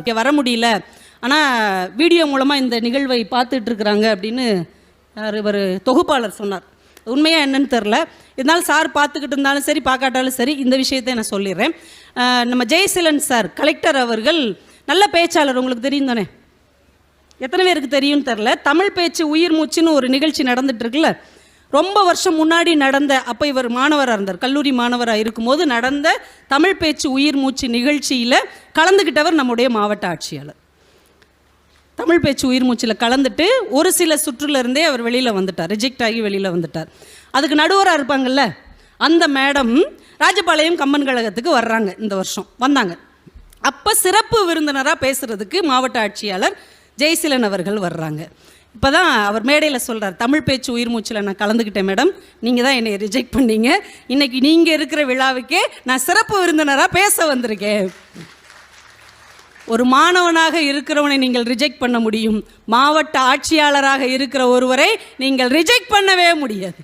இங்கே வர முடியல, ஆனால் வீடியோ மூலமாக இந்த நிகழ்வை பார்த்துட்டு இருக்கிறாங்க அப்படின்னு இவர் தொகுப்பாளர் சொன்னார். உண்மையாக என்னன்னு தெரில. இருந்தாலும் சார் பார்த்துக்கிட்டு இருந்தாலும் சரி பார்க்காட்டாலும் சரி இந்த விஷயத்தை நான் சொல்லிடுறேன். நம்ம ஜெயசீலன் சார் கலெக்டர் அவர்கள் நல்ல பேச்சாளர், உங்களுக்கு தெரியும் தானே? எத்தனை பேருக்கு தெரியும்னு தெரில. தமிழ் பேச்சு உயிர் மூச்சுன்னு ஒரு நிகழ்ச்சி நடந்துட்டு இருக்குல்ல, ரொம்ப வருஷம் முன்னாடி நடந்த, அப்போ இவர் மாணவராக இருந்தார், கல்லூரி மாணவராக இருக்கும்போது நடந்த தமிழ் பேச்சு உயிர் மூச்சு நிகழ்ச்சியில் கலந்துக்கிட்டவர் நம்முடைய மாவட்ட ஆட்சியாளர். தமிழ் பேச்சு உயிர் மூச்சில் கலந்துட்டு ஒரு சில சுற்றுலேருந்தே அவர் வெளியில் வந்துட்டார், ரிஜெக்ட் ஆகி வெளியில் வந்துட்டார். அதுக்கு நடுவராக இருப்பாங்கல்ல அந்த மேடம் ராஜபாளையம் கம்பன் கழகத்துக்கு வர்றாங்க, இந்த வருஷம் வந்தாங்க. அப்போ சிறப்பு விருந்தினராக பேசுகிறதுக்கு மாவட்ட ஆட்சியாளர் ஜெயசீலன் அவர்கள் வர்றாங்க. இப்போ தான் அவர் மேடையில் சொல்கிறார், தமிழ் பேச்சு உயிர் மூச்சில் நான் கலந்துக்கிட்டேன் மேடம், நீங்கள் தான் என்னை ரிஜெக்ட் பண்ணீங்க, இன்றைக்கி நீங்கள் இருக்கிற விழாவுக்கே நான் சிறப்பு விருந்தினராக பேச வந்திருக்கேன். ஒரு மாணவனாக இருக்கிறவனை நீங்கள் ரிஜெக்ட் பண்ண முடியும், மாவட்ட ஆட்சியாளராக இருக்கிற ஒருவரை நீங்கள் ரிஜெக்ட் பண்ணவே முடியாது.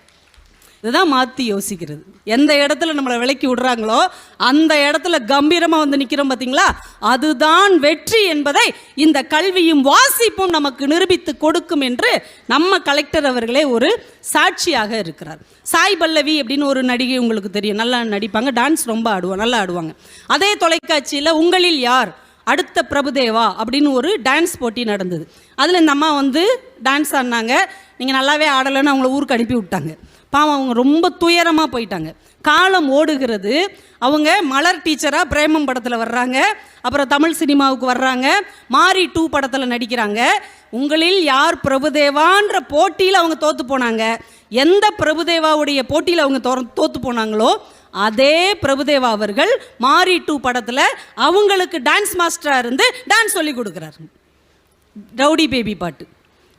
இதுதான் மாற்றி யோசிக்கிறது. எந்த இடத்துல நம்மளை விலக்கி விடுறாங்களோ அந்த இடத்துல கம்பீரமாக வந்து நிற்கிறோம் பார்த்தீங்களா, அதுதான் வெற்றி என்பதை இந்த கல்வியும் வாசிப்பும் நமக்கு நிரூபித்து கொடுக்கும் என்று நம்ம கலெக்டர் அவர்களே ஒரு சாட்சியாக இருக்கிறார். சாய் பல்லவி அப்படின்னு ஒரு நடிகை உங்களுக்கு தெரியும், நல்லா நடிப்பாங்க, டான்ஸ் ரொம்ப ஆடுவாங்க, நல்லா ஆடுவாங்க. அதே தொலைக்காட்சியில் உங்களில் யார் அடுத்த பிரபுதேவா அப்படின்னு ஒரு டான்ஸ் போட்டி நடந்தது. அதில் இந்த அம்மா வந்து டான்ஸ் ஆடினாங்க. நீங்கள் நல்லாவே ஆடலைன்னு அவங்கள ஊருக்கு அனுப்பி விட்டாங்க. பாவம், அவங்க ரொம்ப துயரமாக போயிட்டாங்க. காலம் ஓடுகிறது. அவங்க மலர் டீச்சராக பிரேமம் படத்தில் வர்றாங்க, அப்புறம் தமிழ் சினிமாவுக்கு வர்றாங்க, மாரி 2 படத்தில் நடிக்கிறாங்க. உங்களில் யார் பிரபுதேவான்ற போட்டியில் அவங்க தோற்று போனாங்க. எந்த பிரபுதேவாவுடைய போட்டியில் அவங்க தோற்று போனாங்களோ அதே பிரபுதேவா அவர்கள் மாரி 2 படத்தில் அவங்களுக்கு டான்ஸ் மாஸ்டராக இருந்து டான்ஸ் சொல்லி கொடுக்குறாரு. ரவுடி பேபி பாட்டு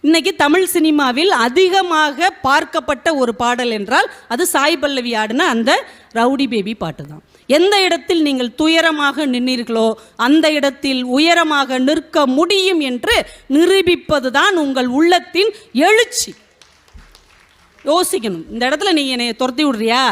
இன்னைக்கு தமிழ் சினிமாவில் அதிகமாக பார்க்கப்பட்ட ஒரு பாடல் என்றால் அது சாய் பல்லவி ஆடின அந்த ரவுடி பேபி பாட்டு தான். எந்த இடத்தில் நீங்கள் துயரமாக நின்றீர்களோ அந்த இடத்தில் உயரமாக நிற்க முடியும் என்று நிரூபிப்பது தான் உங்கள் உள்ளத்தின் எழுச்சி. யோசிக்கணும், இந்த இடத்துல நீ என்னை துரத்தி விடுறியா,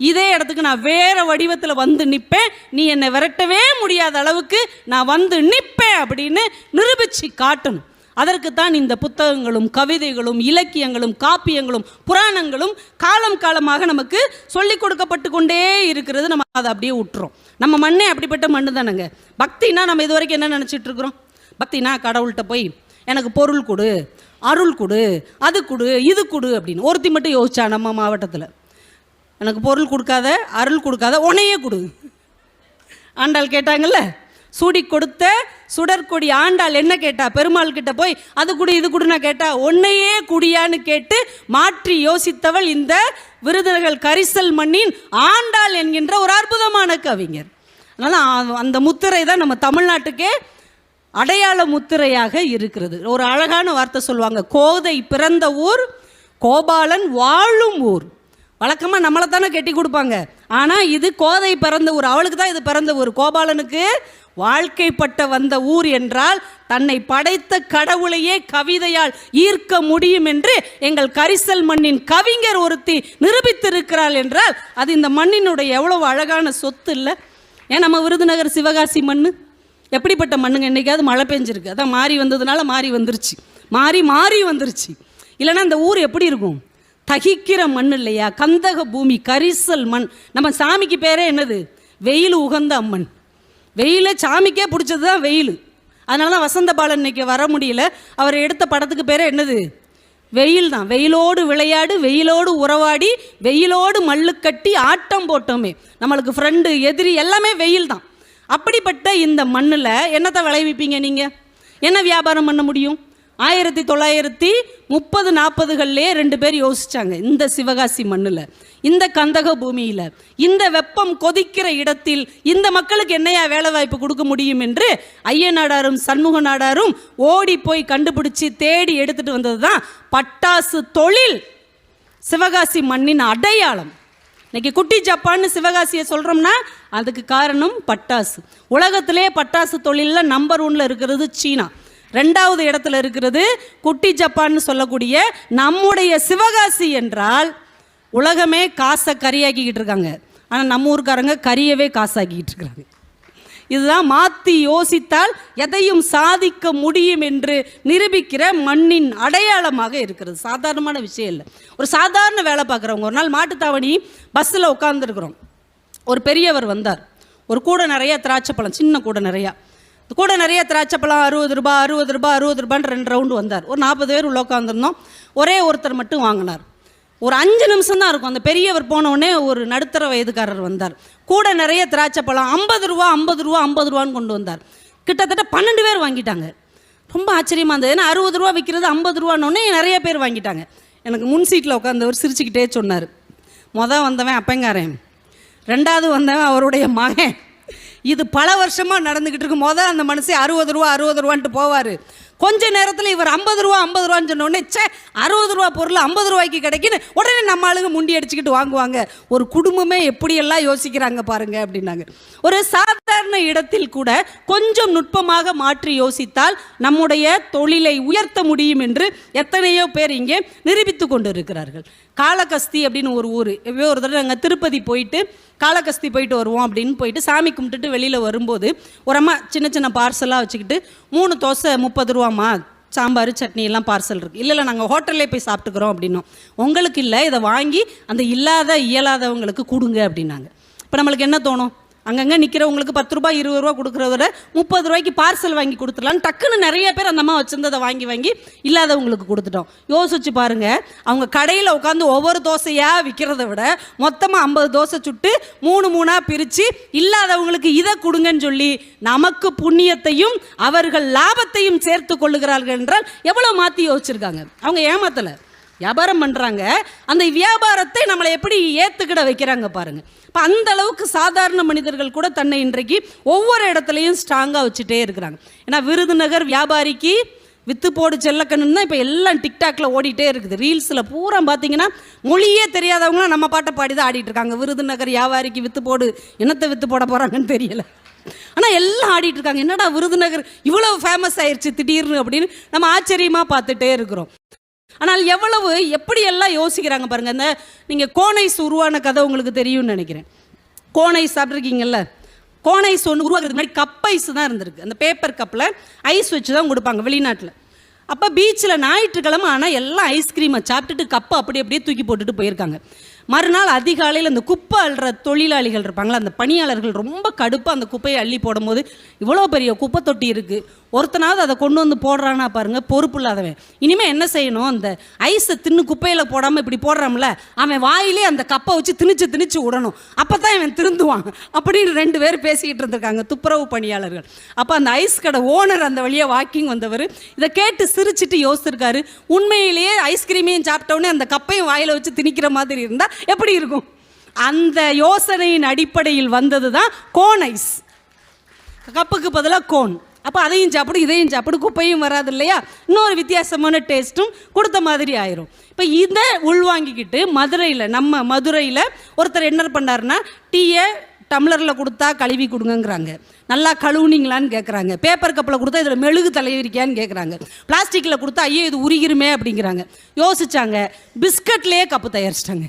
இதே இடத்துக்கு நான் வேறு வடிவத்தில் வந்து நிற்பேன், நீ என்னை விரட்டவே முடியாத அளவுக்கு நான் வந்து நிற்பேன் அப்படின்னு நிரூபித்து காட்டணும். அதற்குத்தான் இந்த புத்தகங்களும் கவிதைகளும் இலக்கியங்களும் காப்பியங்களும் புராணங்களும் காலம் காலமாக நமக்கு சொல்லிக் கொடுக்கப்பட்டு கொண்டே இருக்கிறது. நம்ம அதை அப்படியே விட்டுறோம். நம்ம மண்ணே அப்படிப்பட்ட மண்ணு தானேங்க. பக்தினா நம்ம இது வரைக்கும் என்ன நினச்சிட்டு இருக்கிறோம்? பக்தினா கடவுள்கிட்ட போய் எனக்கு பொருள் கொடு, அருள் கொடு, அது கொடு, இது கொடு அப்படின்னு. ஒருத்தி மட்டும் யோசிச்சா நம்ம மாவட்டத்தில், எனக்கு பொருள் கொடுக்காத, அருள் கொடுக்காத, உன்னையே கொடு. ஆண்டாள் கேட்டாங்கல்ல, சூடி கொடுத்த சுடற்கொடி ஆண்டாள் என்ன கேட்டா? பெருமாள் கிட்ட போய் அது குடி இது குடுனா கேட்டா, ஒன்னையே குடியான்னு கேட்டு மாற்றி யோசித்தவள் இந்த விருதுநகர் கரிசல் மண்ணின் ஆண்டாள் என்கின்ற ஒரு அற்புதமான கவிஞர். அதனால் அந்த முத்திரை தான் நம்ம தமிழ்நாட்டுக்கே அடையாள முத்திரையாக இருக்கிறது. ஒரு அழகான வார்த்தை சொல்லுவாங்க, கோதை பிறந்த ஊர், கோபாலன் வாழும் ஊர். வழக்கமாக நம்மளை தானே கட்டி கொடுப்பாங்க, ஆனால் இது கோதை பிறந்த ஊர், அவளுக்கு தான் இது பிறந்த ஊர். கோபாலனுக்கு வாழ்க்கைப்பட்ட வந்த ஊர் என்றால் தன்னை படைத்த கடவுளையே கவிதையால் ஈர்க்க முடியும் என்று எங்கள் கரிசல் மண்ணின் கவிஞர் ஒருத்தி நிரூபித்திருக்கிறாள் என்றால் அது இந்த மண்ணினுடைய எவ்வளவு அழகான சொத்து இல்லை? ஏன் நம்ம விருதுநகர் சிவகாசி மண்ணு எப்படிப்பட்ட மண்ணுங்க? என்றைக்காவது மழை பெஞ்சிருக்கு, அதான் மாறி வந்ததுனால மாறி வந்துருச்சு, மாறி வந்துருச்சு. இல்லைன்னா அந்த ஊர் எப்படி இருக்கும்? தகிக்கிற மண் இல்லையா, கந்தக பூமி, கரிசல் மண். நம்ம சாமிக்கு பேரே என்னது? வெயில் உகந்த அம்மன். வெயில சாமிக்கே பிடிச்சது தான் வெயில். அதனால தான் வசந்த பாலன் இன்னைக்கு வர முடியல. அவர் எடுத்த படத்துக்கு பேரே என்னது? வெயில் தான். வெயிலோடு விளையாடு, வெயிலோடு உறவாடி, வெயிலோடு மல்லு கட்டி ஆட்டம் போட்டோமே. நம்மளுக்கு ஃப்ரெண்டு எதிரி எல்லாமே வெயில் தான். அப்படிப்பட்ட இந்த மண்ணில் என்னத்தை விளைவிப்பீங்க நீங்கள்? என்ன வியாபாரம் பண்ண முடியும்? 1930-40களிலே 2 பேர் யோசிச்சாங்க. இந்த சிவகாசி மண்ணில், இந்த கந்தக பூமியில், இந்த வெப்பம் கொதிக்கிற இடத்தில் இந்த மக்களுக்கு என்னையா வேலை வாய்ப்பு கொடுக்க முடியும் என்று ஐயனாடாரும் சண்முக நாடாரும் ஓடி போய் கண்டுபிடிச்சி தேடி எடுத்துட்டு வந்தது தான் பட்டாசு தொழில். சிவகாசி மண்ணின் அடையாளம். இன்னைக்கு குட்டி ஜப்பான்னு சிவகாசியை சொல்கிறோம்னா அதுக்கு காரணம் பட்டாசு. உலகத்திலே பட்டாசு தொழிலில் நம்பர் 1 இருக்கிறது சீனா. 2வது இடத்துல இருக்கிறது குட்டி ஜப்பான்னு சொல்லக்கூடிய நம்முடைய சிவகாசி என்றால் உலகமே காசை கறியாக்கிக்கிட்டு இருக்காங்க. ஆனால் நம்ம ஊருக்காரங்க கறியவே காசாக்கிக்கிட்டு இருக்கிறாங்க. இதுதான் மாற்றி யோசித்தால் எதையும் சாதிக்க முடியும் என்று நிரூபிக்கிற மண்ணின் அடையாளமாக இருக்கிறது. சாதாரணமான விஷயம் இல்லை. ஒரு சாதாரண வேலை பார்க்குறவங்க ஒரு நாள் மாட்டுத்தாவணி பஸ்ஸில் உட்காந்துருக்குறோம். ஒரு பெரியவர் வந்தார். ஒரு கூடை நிறையா திராட்சைப்பழம், சின்ன கூடை நிறையா, கூட நிறைய திராட்சைப்பழம் 60 ரூபாய் 60 ரூபாய் 60 ரூபான்னு 2 ரவுண்டு வந்தார். ஒரு 40 பேர் உள்ள உட்காந்துருந்தோம். ஒரே ஒருத்தர் மட்டும் வாங்கினார். ஒரு 5 நிமிஷம் தான் இருக்கும். அந்த பெரியவர் போனவுடனே ஒரு நடுத்தர வயதுக்காரர் வந்தார். கூட நிறைய திராட்சைப்பழம் 50 ரூபா 50 ரூபா 50 ரூபான்னு கொண்டு வந்தார். கிட்டத்தட்ட 12 பேர் வாங்கிட்டாங்க. ரொம்ப ஆச்சரியமாக இருந்தது. ஏன்னா 60 ரூபா விற்கிறது 50 ரூபான்னொன்னே நிறைய பேர் வாங்கிட்டாங்க. எனக்கு முன் சீட்டில் உட்காந்தவர் சிரிச்சுக்கிட்டே சொன்னார், வந்தவன் அப்பங்காரன், 2வது வந்தவன் அவருடைய மகன். இது பல வருஷமாக நடந்துக்கிட்டு இருக்கு. அந்த மனுஷன் 60 ரூபா 60 ரூபான்ட்டு போவார். கொஞ்ச நேரத்தில் இவர் 50 ரூபா 50 ரூபான்னு சொன்னோடனே 60 ரூபா பொருள் 50 ரூபாய்க்கு கிடைக்குன்னு உடனே நம்ம ஆளுங்க முண்டி அடிச்சுக்கிட்டு வாங்குவாங்க. ஒரு குடும்பமே எப்படியெல்லாம் யோசிக்கிறாங்க பாருங்க அப்படின்னாங்க. ஒரு சாதாரண இடத்தில் கூட கொஞ்சம் நுட்பமாக மாற்றி யோசித்தால் நம்முடைய தொழிலை உயர்த்த முடியும் என்று எத்தனையோ பேர் இங்கே நிரூபித்து கொண்டு இருக்கிறார்கள். காளகஸ்தி அப்படின்னு ஒரு ஊர். ஒரு தடவை நாங்கள் திருப்பதி போயிட்டு காளகஸ்தி போயிட்டு வருவோம் அப்படின்னு போயிட்டு சாமி கும்பிட்டுட்டு வெளியில் வரும்போது ஒரு அம்மா சின்ன சின்ன பார்சலாக வச்சுக்கிட்டு 3 தோசை 30 ரூபாம்மா, சாம்பார் சட்னி எல்லாம் பார்சல் இருக்குது. இல்லை நாங்கள் ஹோட்டல்லே போய் சாப்பிட்டுக்கிறோம் அப்படின்னோம். உங்களுக்கு இல்லை, இதை வாங்கி அந்த இயலாதவங்களுக்கு கொடுங்க அப்படின்னாங்க. இப்போ நம்மளுக்கு என்ன தோணும்? அங்கங்கே நிற்கிறவங்களுக்கு 10 ரூபாய் 20 ரூபா கொடுக்குறத விட 30 ரூபாய்க்கு பார்சல் வாங்கி கொடுத்துடலான்னு டக்குன்னு நிறைய பேர் அந்த அம்மா வச்சுருந்ததை வாங்கி இல்லாதவங்களுக்கு கொடுத்துட்டோம். யோசிச்சு பாருங்கள், அவங்க கடையில் உட்காந்து ஒவ்வொரு தோசையாக விற்கிறத விட மொத்தமாக 50 தோசை சுட்டு 3 பிரித்து இல்லாதவங்களுக்கு இதை கொடுங்கன்னு சொல்லி நமக்கு புண்ணியத்தையும் அவர்கள் லாபத்தையும் சேர்த்து கொள்ளுகிறார்கள் என்றால் எவ்வளோ மாற்றி யோசிச்சிருக்காங்க. அவங்க ஏமாத்தலை, வியாபாரம் பண்ணுறாங்க. அந்த வியாபாரத்தை நம்மளை எப்படி ஏற்றுக்கிட வைக்கிறாங்க பாருங்கள். இப்போ அந்த அளவுக்கு சாதாரண மனிதர்கள் கூட தன்னை இன்றைக்கு ஒவ்வொரு இடத்துலையும் ஸ்ட்ராங்காக வச்சுட்டே இருக்கிறாங்க. ஏன்னா விருதுநகர் வியாபாரிக்கு வித்து போடு செல்லக்கண்ணுன்னு தான் இப்போ எல்லாம் டிக்டாக்ல ஓடிட்டே இருக்குது. ரீல்ஸில் பூரா பார்த்தீங்கன்னா மொழியே தெரியாதவங்களாம் நம்ம பாட்டை பாடி தான் ஆடிட்டு இருக்காங்க. விருதுநகர் வியாபாரிக்கு வித்து போடு, என்னத்தை வித்து போட போகிறாங்கன்னு தெரியல. ஆனால் எல்லாம் ஆடிட்டு இருக்காங்க. என்னடா விருதுநகர் இவ்வளோ ஃபேமஸ் ஆயிடுச்சு திடீர்னு அப்படின்னு நம்ம ஆச்சரியமாக பார்த்துட்டே இருக்கிறோம். ஆனால் எவ்வளவு எப்படியெல்லாம் யோசிக்கிறாங்க பாருங்கள். இந்த நீங்கள் கோனைஸ் உருவான கதை உங்களுக்கு தெரியும்னு நினைக்கிறேன். கோனைஸ் சாப்பிட்ருக்கீங்கல்ல? கோனைஸ் ஒன்று உருவாக்குறதுக்கு முன்னாடி கப் ஐஸ் தான் இருந்திருக்கு. அந்த பேப்பர் கப்பில் ஐஸ் வச்சு தான் கொடுப்பாங்க வெளிநாட்டில். அப்போ பீச்சில் ஞாயிற்றுக்கிழமை ஆனால் எல்லாம் ஐஸ்கிரீமை சாப்பிட்டுட்டு கப்பை அப்படியே தூக்கி போட்டுட்டு போயிருக்காங்க. மறுநாள் அதிகாலையில் அந்த குப்பை அள்ளுற தொழிலாளிகள் இருப்பாங்களா, அந்த பணியாளர்கள் ரொம்ப கடுப்பாக அந்த குப்பையை அள்ளி போடும்போது இவ்வளோ பெரிய குப்பை தொட்டி இருக்குது, ஒருத்தனாவது அதை கொண்டு வந்து போடுறான்னா பாருங்கள், பொறுப்பு இல்லாதவன். இனிமேல் என்ன செய்யணும், அந்த ஐஸை தின்னு குப்பையில் போடாமல் இப்படி போடுறான்ல, அவன் வாயிலே அந்த கப்பை வச்சு திணிச்சு விடணும், அப்போ தான் இவன் திருந்துவான் அப்படின்னு 2 பேர் பேசிக்கிட்டு இருந்திருக்காங்க, துப்புரவு பணியாளர்கள். அப்போ அந்த ஐஸ் கடை ஓனர் அந்த வழியாக வாக்கிங் வந்தவர் இதை கேட்டு சிரிச்சிட்டு யோசிச்சிருக்காரு, உண்மையிலேயே ஐஸ்கிரீமையும் சாப்பிட்டோன்னே அந்த கப்பையும் வாயில் வச்சு திணிக்கிற மாதிரி இருந்தால் எப்படி இருக்கும்? அந்த யோசனையின் அடிப்படையில் வந்தது தான் கோன் ஐஸ். கப்புக்கு பதிலாக கோன். அப்போ அதையும் சாப்பிடு இதையும் சாப்பிடு, குப்பையும் வராது இல்லையா, இன்னொரு வித்தியாசமான டேஸ்ட்டும் கொடுத்த மாதிரி ஆயிரும். இப்போ இதை உள்வாங்கிக்கிட்டு நம்ம மதுரையில் ஒருத்தர் என்ன பண்ணாருன்னா, டீயை டம்ளரில் கொடுத்தா கழுவி கொடுங்கங்கிறாங்க, நல்லா கழுவுனீங்களான்னு கேட்குறாங்க, பேப்பர் கப்பில் கொடுத்தா இதில் மெழுகு தலைவிரிக்கான்னு கேட்குறாங்க, பிளாஸ்டிக்கில் கொடுத்தா ஐயோ இது உருகிருமே அப்படிங்கிறாங்க. யோசிச்சாங்க, பிஸ்கட்லேயே கப்பு தயாரிச்சிட்டாங்க.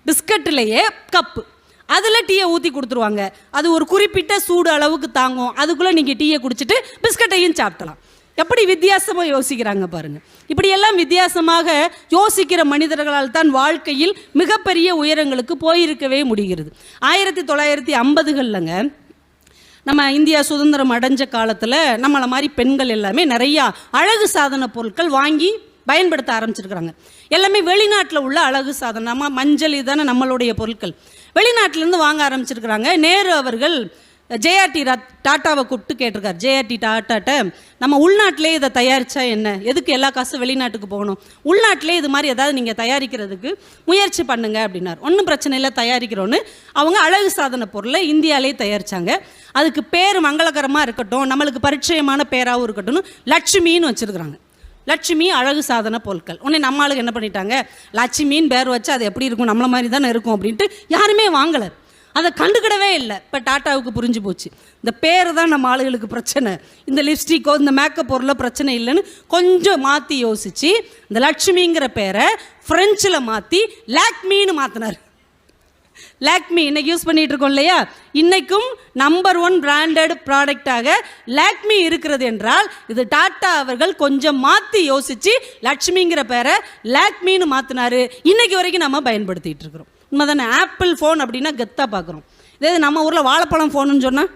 பிஸ்கட்லேயே கப்பு, அதில் டீயை ஊற்றி கொடுத்துருவாங்க. அது ஒரு குறிப்பிட்ட சூடு அளவுக்கு தாங்கும். அதுக்குள்ளே நீங்கள் டீயை குடிச்சிட்டு பிஸ்கட்டையும் சாப்பிடலாம். எப்படி வித்தியாசமாக யோசிக்கிறாங்க பாருங்கள். இப்படியெல்லாம் வித்தியாசமாக யோசிக்கிற மனிதர்களால் தான் வாழ்க்கையில் மிகப்பெரிய உயரங்களுக்கு போயிருக்கவே முடிகிறது. 1950களில் நம்ம இந்தியா சுதந்திரம் அடைஞ்ச காலத்தில் நம்மளை மாதிரி பெண்கள் எல்லாமே நிறையா அழகு சாதன பொருட்கள் வாங்கி பயன்படுத்த ஆரம்பிச்சிருக்கிறாங்க. எல்லாமே வெளிநாட்டில் உள்ள அழகு சாதனம், நம்ம மஞ்சள் இதுதானே நம்மளுடைய பொருட்கள், வெளிநாட்டிலேருந்து வாங்க ஆரம்பிச்சிருக்கிறாங்க. நேரு அவர்கள் ஜேஆர்டி டாட்டாவை கூப்பிட்டு கேட்டிருக்காரு, ஜேஆர்டி டாட்டாட்ட நம்ம உள்நாட்டிலே இதை தயாரித்தா என்ன, எதுக்கு எல்லா காசும் வெளிநாட்டுக்கு போகணும், உள்நாட்டிலே இது மாதிரி ஏதாவது நீங்கள் தயாரிக்கிறதுக்கு முயற்சி பண்ணுங்க அப்படின்னார். ஒன்றும் பிரச்சனை இல்லை தயாரிக்கிறோன்னு அவங்க அழகு சாதன பொருளை இந்தியாவிலே தயாரித்தாங்க. அதுக்கு பேர் மங்களகரமாக இருக்கட்டும், நம்மளுக்கு பரிச்சயமான பேராகவும் இருக்கட்டும், லட்சுமின்னு வச்சுருக்குறாங்க. லட்சுமி அழகு சாதன பொருட்கள். உடனே நம்ம ஆளுக்கு என்ன பண்ணிட்டாங்க, லட்சுமின்னு பேர் வச்சு அது எப்படி இருக்கும், நம்மள மாதிரி தானே இருக்கும் அப்படின்ட்டு யாருமே வாங்கலை, அதை கண்டுக்கிடவே இல்லை. இப்போ டாட்டாவுக்கு புரிஞ்சு போச்சு, இந்த பேர் தான் நம்ம ஆளுகளுக்கு பிரச்சனை, இந்த லிப்ஸ்டிக்கோ இந்த மேக்கப் பொருளோ பிரச்சனை இல்லைன்னு கொஞ்சம் மாற்றி யோசித்து இந்த லட்சுமிங்கிற பேரை ஃப்ரெஞ்சில் மாற்றி லாக்மின்னு மாற்றினார். லாக்மி இன்னைக்கு யூஸ் பண்ணிட்டு இருக்கோம் இல்லையா, இன்னைக்கும் நம்பர் 1 பிராண்டட் ப்ராடக்டாக லாக்மி இருக்கிறது என்றால் இது டாட்டா அவர்கள் கொஞ்சம் மாற்றி யோசிச்சு லட்சுமிங்கிற பேரை லாக்மின்னு மாற்றினாரு. இன்னைக்கு வரைக்கும் நம்ம பயன்படுத்திட்டு இருக்கிறோம். உண்மைதானே? ஆப்பிள் ஃபோன் அப்படின்னா கெத்தாக பார்க்குறோம். இதே நம்ம ஊரில் வாழைப்பழம் ஃபோனுன்னு சொன்னால்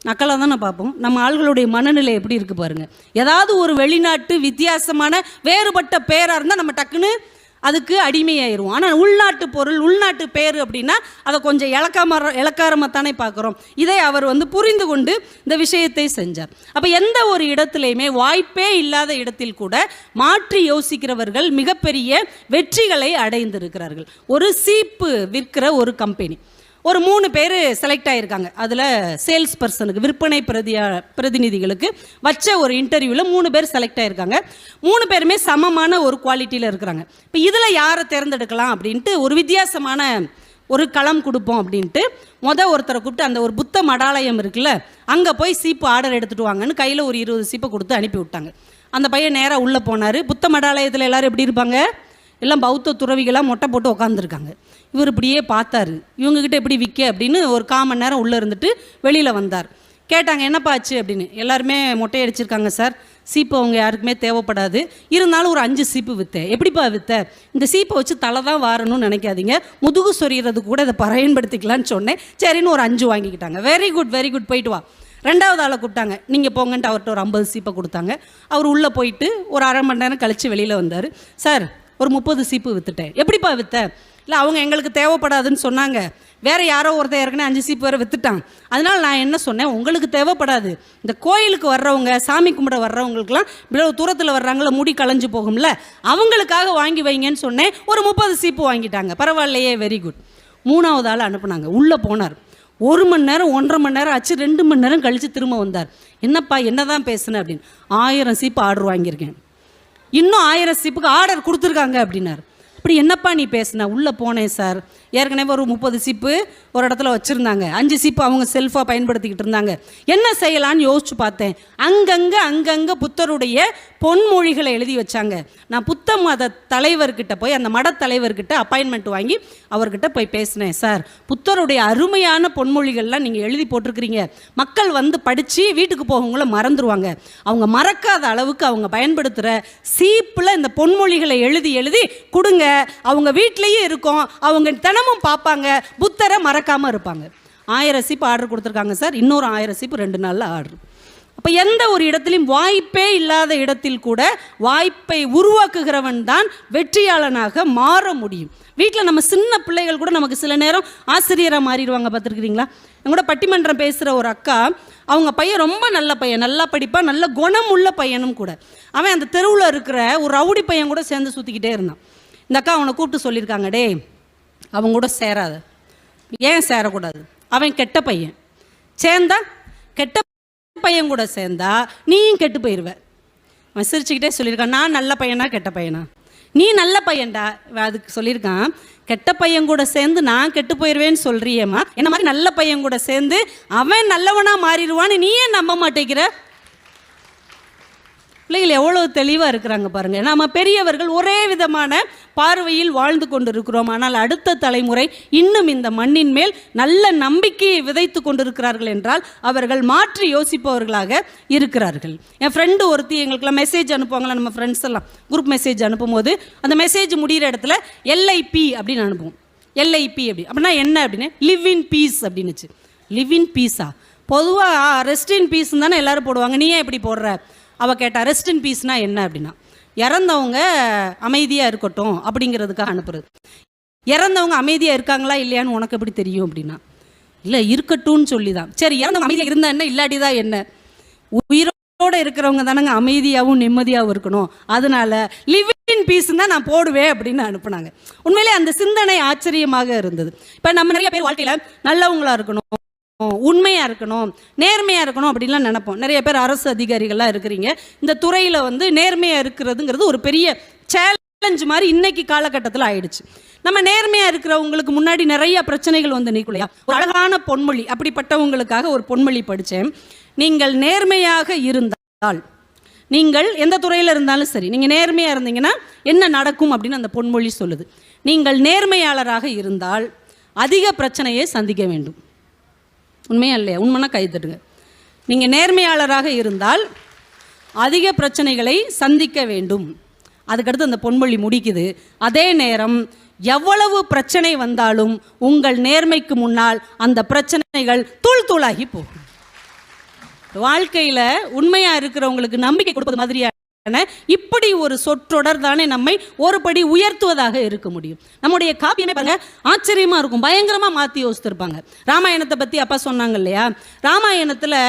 நக்கலாக தானே பார்ப்போம். நம்ம ஆள்களுடைய மனநிலை எப்படி இருக்குது பாருங்கள். ஏதாவது ஒரு வெளிநாட்டு வித்தியாசமான வேறுபட்ட பேராக இருந்தால் நம்ம டக்குன்னு அதுக்கு அடிமையாயிருவோம். ஆனால் உள்நாட்டு பொருள், உள்நாட்டு பேர் அப்படின்னா அதை கொஞ்சம் இலக்காரமாகத்தானே பார்க்குறோம். இதை அவர் புரிந்து கொண்டு இந்த விஷயத்தை செஞ்சார். அப்போ எந்த ஒரு இடத்துலையுமே வாய்ப்பே இல்லாத இடத்தில் கூட மாற்றி யோசிக்கிறவர்கள் மிகப்பெரிய வெற்றிகளை அடைந்திருக்கிறார்கள். ஒரு சீப்பு விற்கிற ஒரு கம்பெனி, ஒரு 3 பேர் செலக்ட் ஆகியிருக்காங்க. அதில் சேல்ஸ் பர்சனுக்கு, விற்பனை பிரதிநிதிகளுக்கு வச்ச ஒரு இன்டர்வியூவில் 3 பேர் செலக்ட் ஆகியிருக்காங்க. 3 பேருமே சமமான ஒரு குவாலிட்டியில் இருக்கிறாங்க. இப்போ இதில் யாரை தேர்ந்தெடுக்கலாம் அப்படின்ட்டு ஒரு வித்தியாசமான ஒரு களம் கொடுப்போம் அப்படின்ட்டு ஒருத்தரை கூப்பிட்டு அந்த ஒரு புத்த மடாலயம் இருக்குல்ல, அங்கே போய் சீப்பு ஆர்டர் எடுத்துகிட்டு வாங்கன்னு கையில் ஒரு 20 சீப்பை கொடுத்து அனுப்பி விட்டாங்க. அந்த பையன் நேராக உள்ளே போனார். புத்த மடாலயத்தில் எல்லோரும் எப்படி இருப்பாங்க? எல்லாம் பௌத்த துறவிகளாக மொட்டை போட்டு உட்காந்துருக்காங்க. இவர் இப்படியே பார்த்தாரு, இவங்ககிட்ட எப்படி விற்க அப்படின்னு ஒரு 1/4 மணி நேரம் உள்ளே இருந்துட்டு வெளியில் வந்தார். கேட்டாங்க என்னப்பா ஆச்சு அப்படின்னு. எல்லாருமே மொட்டை அடிச்சிருக்காங்க சார், சீப்பு அவங்க யாருக்குமே தேவைப்படாது, இருந்தாலும் ஒரு 5 சீப்பு விற்றேன். எப்படிப்பா விற்ற? இந்த சீப்பை வச்சு தலை தான் வாரணும்னு நினைக்காதீங்க, முதுகு சொறிகிறது கூட இதை பயன்படுத்திக்கலான்னு சொன்னேன். சரின்னு ஒரு 5 வாங்கிக்கிட்டாங்க. வெரி குட் வெரி குட், போயிட்டு வா. 2வது ஆளை கூப்பிட்டாங்க, நீங்கள் போங்கன்ட்டு அவர்கிட்ட ஒரு 50 சீப்பை கொடுத்தாங்க. அவர் உள்ளே போயிட்டு ஒரு 1/2 மணி நேரம் கழித்து வெளியில் வந்தார். சார் ஒரு 30 சீப்பு விற்றுட்டேன். எப்படிப்பா விற்ற? இல்லை அவங்க எங்களுக்கு தேவைப்படாதுன்னு சொன்னாங்க, வேறு யாரோ ஒருத்தர் ஏற்கனவே 5 சீப்பு வேறு விற்றுட்டான். அதனால் நான் என்ன சொன்னேன், உங்களுக்கு தேவைப்படாது, இந்த கோயிலுக்கு வர்றவங்க, சாமி கும்பிட வர்றவங்களுக்குலாம் இவ்வளோ தூரத்தில் வர்றாங்கள, முடி களைஞ்சு போகும்ல, அவங்களுக்காக வாங்கி வைங்கன்னு சொன்னேன். ஒரு 30 சீப்பு வாங்கிட்டாங்க. பரவாயில்லையே, வெரி குட். 3வது ஆள் அனுப்புனாங்க. உள்ளே போனார். 1 மணி நேரம் 1.5 மணி நேரம் ஆச்சு. 2 மணி நேரம் கழித்து திரும்ப வந்தார். என்னப்பா என்ன தான் பேசுனேன் அப்படின்னு. 1000 சீப்பு ஆர்டர் வாங்கியிருக்கேன், இன்னும் 1000 சீப்புக்கு ஆர்டர் கொடுத்துருக்காங்க அப்படின்னார். அப்படி என்னப்பா நீ பேசுன? உள்ளே போனேன் சார், ஏற்கனவே ஒரு 30 சீப்பு ஒரு இடத்துல வச்சுருந்தாங்க, 5 சீப்பு அவங்க செல்ஃபாக பயன்படுத்திக்கிட்டு இருந்தாங்க. என்ன செய்யலான்னு யோசிச்சு பார்த்தேன். அங்கங்கே புத்தருடைய பொன்மொழிகளை எழுதி வச்சாங்க. நான் புத்த மத தலைவர்கிட்ட போய், அந்த மட தலைவர்கிட்ட அப்பாயின்மெண்ட் வாங்கி அவர்கிட்ட போய் பேசினேன். சார், புத்தருடைய அருமையான பொன்மொழிகள்லாம் நீங்கள் எழுதி போட்டிருக்கிறீங்க, மக்கள் படித்து வீட்டுக்கு போகவங்கள மறந்துடுவாங்க, அவங்க மறக்காத அளவுக்கு அவங்க பயன்படுத்துகிற சீப்பில் இந்த பொன்மொழிகளை எழுதி எழுதி கொடுங்க, அவங்க வீட்லேயே இருக்கும், அவங்க தினமும் பார்ப்பாங்க, புத்தரை மறக்காமல் இருப்பாங்க. 1000 சீப்பு ஆர்டர் கொடுத்துருக்காங்க சார், இன்னொரு 1000 சீப்பு 2 நாளில் ஆர்டர். அப்போ எந்த ஒரு இடத்துலையும் வாய்ப்பே இல்லாத இடத்தில் கூட வாய்ப்பை உருவாக்குகிறவன் தான் வெற்றியாளனாக மாற முடியும். வீட்டில் நம்ம சின்ன பிள்ளைகள் கூட நமக்கு சில நேரம் ஆசிரியராக மாறிடுவாங்க. பார்த்துருக்குறீங்களா? என் கூட பட்டிமன்றம் பேசுகிற ஒரு அக்கா, அவங்க பையன் ரொம்ப நல்ல பையன், நல்லா படிப்பான், நல்ல குணம் உள்ள பையனும் கூட. அவன் அந்த தெருவில் இருக்கிற ஒரு ரவுடி பையன் கூட சேர்ந்து சுற்றிக்கிட்டே இருந்தான். இந்த அக்கா அவனை கூப்பிட்டு சொல்லியிருக்காங்க, டே அவங்க கூட சேராத. ஏன் சேரக்கூடாது? அவன் கெட்ட பையன். சேர்ந்தா கெட்ட பையன் கூட சேர்ந்தா நீயும் கெட்டு போயிடுவ. அவன் சிரிச்சுக்கிட்டே சொல்லியிருக்கான், நான் நல்ல பையனா கெட்ட பையனா? நீ நல்ல பையன்டா. அதுக்கு சொல்லியிருக்கான், கெட்ட பையன் கூட சேர்ந்து நான் கெட்டு போயிடுவேன்னு சொல்கிறியேம்மா, என்ன மாதிரி நல்ல பையன் கூட சேர்ந்து அவன் நல்லவனாக மாறிடுவான்னு நீ ஏன் நம்ப மாட்டேங்கிற? பிள்ளைகள் எவ்வளோ தெளிவாக இருக்கிறாங்க பாருங்கள். நம்ம பெரியவர்கள் ஒரே விதமான பார்வையில் வாழ்ந்து கொண்டு இருக்கிறோம். ஆனால் அடுத்த தலைமுறை இன்னும் இந்த மண்ணின் மேல் நல்ல நம்பிக்கையை விதைத்து கொண்டிருக்கிறார்கள் என்றால் அவர்கள் மாற்றி யோசிப்பவர்களாக இருக்கிறார்கள். என் ஃப்ரெண்டு ஒருத்தி எங்களுக்கெல்லாம் மெசேஜ் அனுப்புவாங்களா, நம்ம ஃப்ரெண்ட்ஸ் எல்லாம் குரூப் மெசேஜ் அனுப்பும்போது அந்த மெசேஜ் முடிகிற இடத்துல LIP அப்படின்னு அனுப்புவோம். LIP அப்படி அப்படின்னா என்ன அப்படின்னு, லிவ் இன் பீஸ் அப்படின்னுச்சு. லிவ் இன் பீஸா? பொதுவாக ரெஸ்ட் இன் பீஸ்ன்னு தானே எல்லோரும் போடுவாங்க, நீ ஏன் எப்படி போடுற? அவள் கேட்டா, ரெஸ்ட் இன் பீஸ்னா என்ன அப்படின்னா, இறந்தவங்க அமைதியாக இருக்கட்டும் அப்படிங்கிறதுக்காக அனுப்புறது. இறந்தவங்க அமைதியாக இருக்காங்களா இல்லையான்னு உனக்கு எப்படி தெரியும் அப்படின்னா, இல்லை இருக்கட்டும்னு சொல்லி தான். சரி, இறந்தவங்க அமைதியாக இருந்தா என்ன, இல்லாட்டி தான் என்ன? உயிரோடு இருக்கிறவங்க தானங்க அமைதியாகவும் நிம்மதியாகவும் இருக்கணும், அதனால லிவ் இன் பீஸ் தான் நான் போடுவேன் அப்படின்னு அனுப்புனாங்க. உண்மையிலே அந்த சிந்தனை ஆச்சரியமாக இருந்தது. இப்போ நம்ம நிறைய பேர் வாழ்க்கையில் நல்லவங்களா இருக்கணும், உண்மையாக இருக்கணும், நேர்மையாக இருக்கணும் அப்படின்லாம் நினைப்போம். நிறைய பேர் அரசு அதிகாரிகள்லாம் இருக்கிறீங்க, இந்த துறையில் நேர்மையாக இருக்கிறதுங்கிறது ஒரு பெரிய சேலஞ்ச் மாதிரி இன்னைக்கு காலகட்டத்தில் ஆயிடுச்சு. நம்ம நேர்மையாக இருக்கிறவங்களுக்கு முன்னாடி நிறைய பிரச்சனைகள் நிற்கலையா? ஒரு அழகான பொன்மொழி, அப்படிப்பட்டவங்களுக்காக ஒரு பொன்மொழி படித்தேன். நீங்கள் நேர்மையாக இருந்தால், நீங்கள் எந்த துறையில் இருந்தாலும் சரி, நீங்கள் நேர்மையாக இருந்தீங்கன்னா என்ன நடக்கும் அப்படின்னு அந்த பொன்மொழி சொல்லுது. நீங்கள் நேர்மையாளராக இருந்தால் அதிக பிரச்சனையை சந்திக்க வேண்டும். உண்மையா இல்லையா? உண்மைனா கை தட்டுங்க. நீங்கள் நேர்மையாளராக இருந்தால் அதிக பிரச்சனைகளை சந்திக்க வேண்டும். அதுக்கடுத்து அந்த பொன்மொழி முடிக்குது, அதே நேரம் எவ்வளவு பிரச்சனை வந்தாலும் உங்கள் நேர்மைக்கு முன்னால் அந்த பிரச்சனைகள் தூள் தூளாகி போகும். வாழ்க்கையில் உண்மையாக இருக்கிறவங்களுக்கு நம்பிக்கை கொடுப்பது மாதிரியான இப்படி ஒரு சொற்றொடர் தானே நம்மை ஒரு படி உயர்த்துவதாக இருக்க முடியும். நம்முடைய காப்பியமே பாருங்க ஆச்சரியமா இருக்கும், பயங்கரமா மாற்றி யோசித்திருப்பாங்க. ராமாயணத்தை பற்றி அப்பா சொன்னாங்க இல்லையா? ராமாயணத்தில்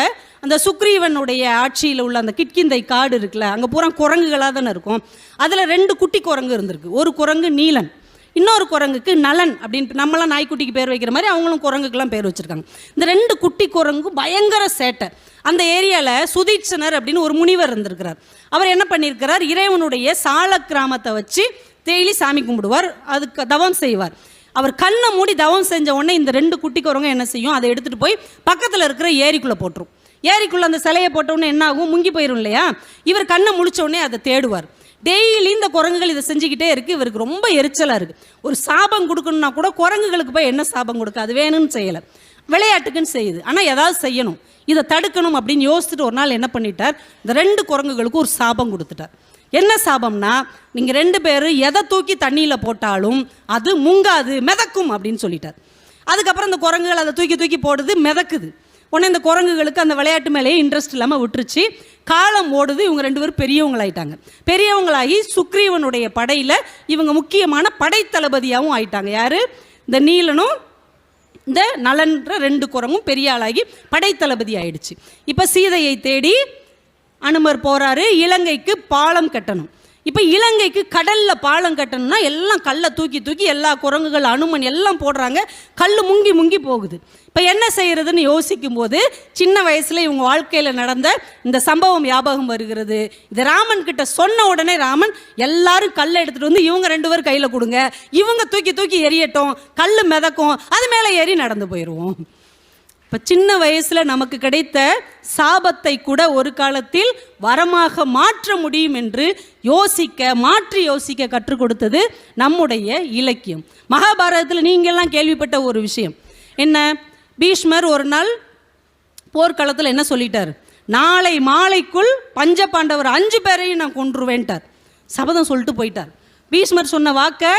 அந்த சுக்ரீவனுடைய ஆட்சியில் உள்ள அந்த கிட்கிந்தை காடு இருக்குல்ல, அங்கே பூரா குரங்குகளாக தானே இருக்கும். அதில் 2 குட்டி குரங்கு இருந்திருக்கு. ஒரு குரங்கு நீலன், இன்னொரு குரங்குக்கு நலன் அப்படின்ட்டு நம்மளாம் நாய்க்குட்டிக்கு பேர் வைக்கிற மாதிரி அவங்களும் குரங்குக்கெல்லாம் பேர் வச்சுருக்காங்க. இந்த 2 குட்டி குரங்கு பயங்கர சேட்டை. அந்த ஏரியாவில் சுதீட்சனர் அப்படின்னு ஒரு முனிவர் இருந்திருக்கிறார். அவர் என்ன பண்ணியிருக்கிறார், இறைவனுடைய சால கிராமத்தை வச்சு டெய்லி சாமி கும்பிடுவார், அதுக்கு தவம் செய்வார். அவர் கண்ணை மூடி தவம் செஞ்ச உடனே இந்த 2 குட்டி குரங்கு என்ன செய்யும், அதை எடுத்துகிட்டு போய் பக்கத்தில் இருக்கிற ஏரிக்குள்ளே போட்டுரும். ஏரிக்குள்ளே அந்த சிலையை போட்டவுடனே என்ன ஆகும், முங்கி போயிடும் இல்லையா? இவர் கண்ணை முழிச்ச உடனே அதை தேடுவார். டெய்லி இந்த குரங்குகள் இதை செஞ்சுக்கிட்டே இருக்குது. இவருக்கு ரொம்ப எரிச்சலாக இருக்குது. ஒரு சாபம் கொடுக்கணுன்னா கூட குரங்குகளுக்கு போய் என்ன சாபம் கொடுக்க, அது வேணும்னு செய்யலை, விளையாட்டுக்குன்னு செய்யுது. ஆனால் ஏதாவது செய்யணும், இதை தடுக்கணும் அப்படின்னு யோசிச்சுட்டு ஒரு நாள் என்ன பண்ணிட்டார், இந்த 2 குரங்குகளுக்கு ஒரு சாபம் கொடுத்துட்டார். என்ன சாபம்னா, நீங்கள் 2 பேரும் எதை தூக்கி தண்ணியில் போட்டாலும் அது முங்காது, மிதக்கும் அப்படின்னு சொல்லிட்டார். அதுக்கப்புறம் இந்த குரங்குகள் அதை தூக்கி தூக்கி போடுது, மிதக்குது. உடனே இந்த குரங்குகளுக்கு அந்த விளையாட்டு மேலேயே இன்ட்ரெஸ்ட் இல்லாமல் விட்டுருச்சு. காலம் ஓடுது, இவங்க 2 பேரும் பெரியவங்களாயிட்டாங்க. பெரியவங்களாகி சுக்ரீவனுடைய படையில் இவங்க முக்கியமான படைத்தளபதியாகவும் ஆயிட்டாங்க. யார்? இந்த நீலனும் இந்த நலன்ற 2 குரங்கும் பெரிய ஆளாகி படைத்தளபதி ஆயிடுச்சு. இப்போ சீதையை தேடி அனுமர் போகிறாரு. இலங்கைக்கு பாலம் கட்டணும். இப்போ இலங்கைக்கு கடலில் பாலம் கட்டணும்னா எல்லாம் கல்லை தூக்கி தூக்கி எல்லா குரங்குகள் அனுமன் எல்லாம் போடுறாங்க, கல் முங்கி முங்கி போகுது. இப்போ என்ன செய்யறதுன்னு யோசிக்கும் போது சின்ன வயசில் இவங்க வாழ்க்கையில் நடந்த இந்த சம்பவம் ஞாபகம் வருகிறது. இது ராமன் கிட்ட சொன்ன உடனே ராமன் எல்லாரும் கல்லை எடுத்துகிட்டு வந்து இவங்க 2 பேரும் கையில் கொடுங்க, இவங்க தூக்கி தூக்கி எரியட்டும், கல் மிதக்கும், அது மேலே ஏறி நடந்து போயிடுவோம். இப்போ சின்ன வயசில் நமக்கு கிடைத்த சாபத்தை கூட ஒரு காலத்தில் வரமாக மாற்ற முடியும் என்று மாற்றி யோசிக்க கற்றுக் கொடுத்தது நம்முடைய இலக்கியம். மகாபாரதத்தில் நீங்கள்லாம் கேள்விப்பட்ட ஒரு விஷயம் என்ன, பீஷ்மர் ஒரு நாள் போர்க்களத்தில் என்ன சொல்லிட்டார், நாளை மாலைக்குள் பஞ்ச பாண்டவர் 5 பேரையும் நான் கொன்றுவேன்ட்டார். சபதம் சொல்லிட்டு போயிட்டார். பீஷ்மர் சொன்ன வாக்க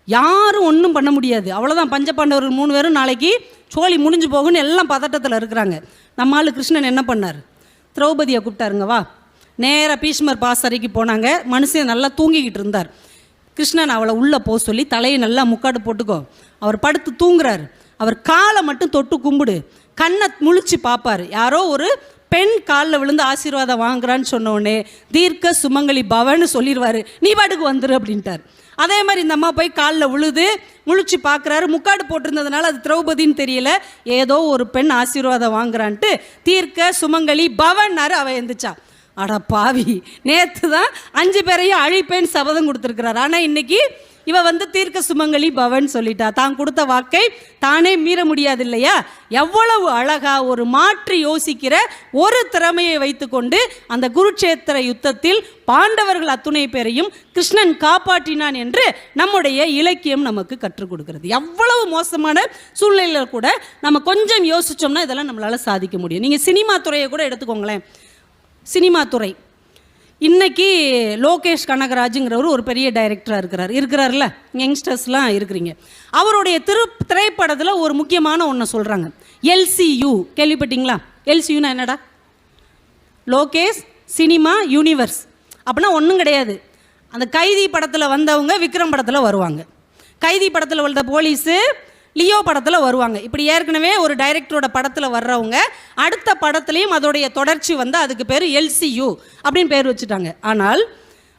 யாரும் ஒன்றும் பண்ண முடியாது, அவ்வளோதான். பஞ்ச பாண்டவர்கள் 3 பேரும் நாளைக்கு சோழி முடிஞ்சு போகுன்னு எல்லாம் பதட்டத்தில் இருக்கிறாங்க. நம்ம ஆளு கிருஷ்ணன் என்ன பண்ணார், திரௌபதியை கூப்பிட்டாருங்க, வா. நேராக பீஷ்மர் பாசறைக்கு போனாங்க. மனுஷன் நல்லா தூங்கிக்கிட்டு இருந்தார். கிருஷ்ணன் அவளை உள்ளே போக சொல்லி தலையை நல்லா முக்காடு போட்டுக்கோ. அவர் படுத்து தூங்குறாரு. அவர் காலை மட்டும் தொட்டு கும்பிடு, கண்ணை முழிச்சு பார்ப்பார். யாரோ ஒரு பெண் காலில் விழுந்து ஆசீர்வாதம் வாங்குறான்னு சொன்ன உடனே தீர்க்க சுமங்கலி பவன்னு சொல்லிடுவார், நீ பாட்டுக்கு வந்துரு அப்படின்ட்டார். அதே மாதிரி இந்த அம்மா போய் காலில் விழுது முழிச்சு பார்க்குறாரு. முக்காடு போட்டிருந்ததுனால அது திரௌபதின்னு தெரியல, ஏதோ ஒரு பெண் ஆசீர்வாதம் வாங்குறான்ட்டு தீர்க்க சுமங்கலி பவன்னாரு. அவ எந்திரிச்சா, அட பாவி, நேற்று தான் 5 பேரையும் அழிப்பேன்னு சபதம் கொடுத்துருக்கிறார், ஆனால் இன்னைக்கு இவ வந்து தீர்க்க சுமங்கலி பவன் சொல்லிட்டா. தான் கொடுத்த வாக்கை தானே மீற முடியாது இல்லையா? எவ்வளவு அழகா ஒரு மாற்றி யோசிக்கிற ஒரு திறமையை வைத்துக்கொண்டு அந்த குருட்சேத்திர யுத்தத்தில் பாண்டவர்கள் அத்துணை பேரையும் கிருஷ்ணன் காப்பாற்றினான் என்று நம்முடைய இலக்கியம் நமக்கு கற்றுக் கொடுக்கிறது. எவ்வளவு மோசமான சூழ்நிலையில் கூட நம்ம கொஞ்சம் யோசிச்சோம்னா இதெல்லாம் நம்மளால சாதிக்க முடியும். நீங்கள் சினிமா துறையை கூட எடுத்துக்கோங்களேன். சினிமா துறை இன்னைக்கு லோகேஷ் கனகராஜுங்கிறவர் ஒரு பெரிய டைரக்டராக இருக்கிறார்ல, யங்ஸ்டர்ஸ்லாம் இருக்கிறீங்க. அவருடைய திரைப்படத்தில் ஒரு முக்கியமான ஒன்றை சொல்கிறாங்க, LCU. கேள்விப்பட்டீங்களா? LCUனா என்னடா? Lokesh cinema universe. அப்படின்னா ஒன்றும் கிடையாது. அந்த கைதி படத்தில் வந்தவங்க விக்ரம் படத்தில் வருவாங்க, கைதி படத்தில் வந்த போலீஸு லியோ படத்தில் வருவாங்க. இப்படி ஏற்கனவே ஒரு டைரக்டரோட படத்தில் வர்றவங்க அடுத்த படத்துலையும் அதோடைய தொடர்ச்சி வந்து அதுக்கு பேர் LCU அப்படின்னு பேர் வச்சுட்டாங்க. ஆனால்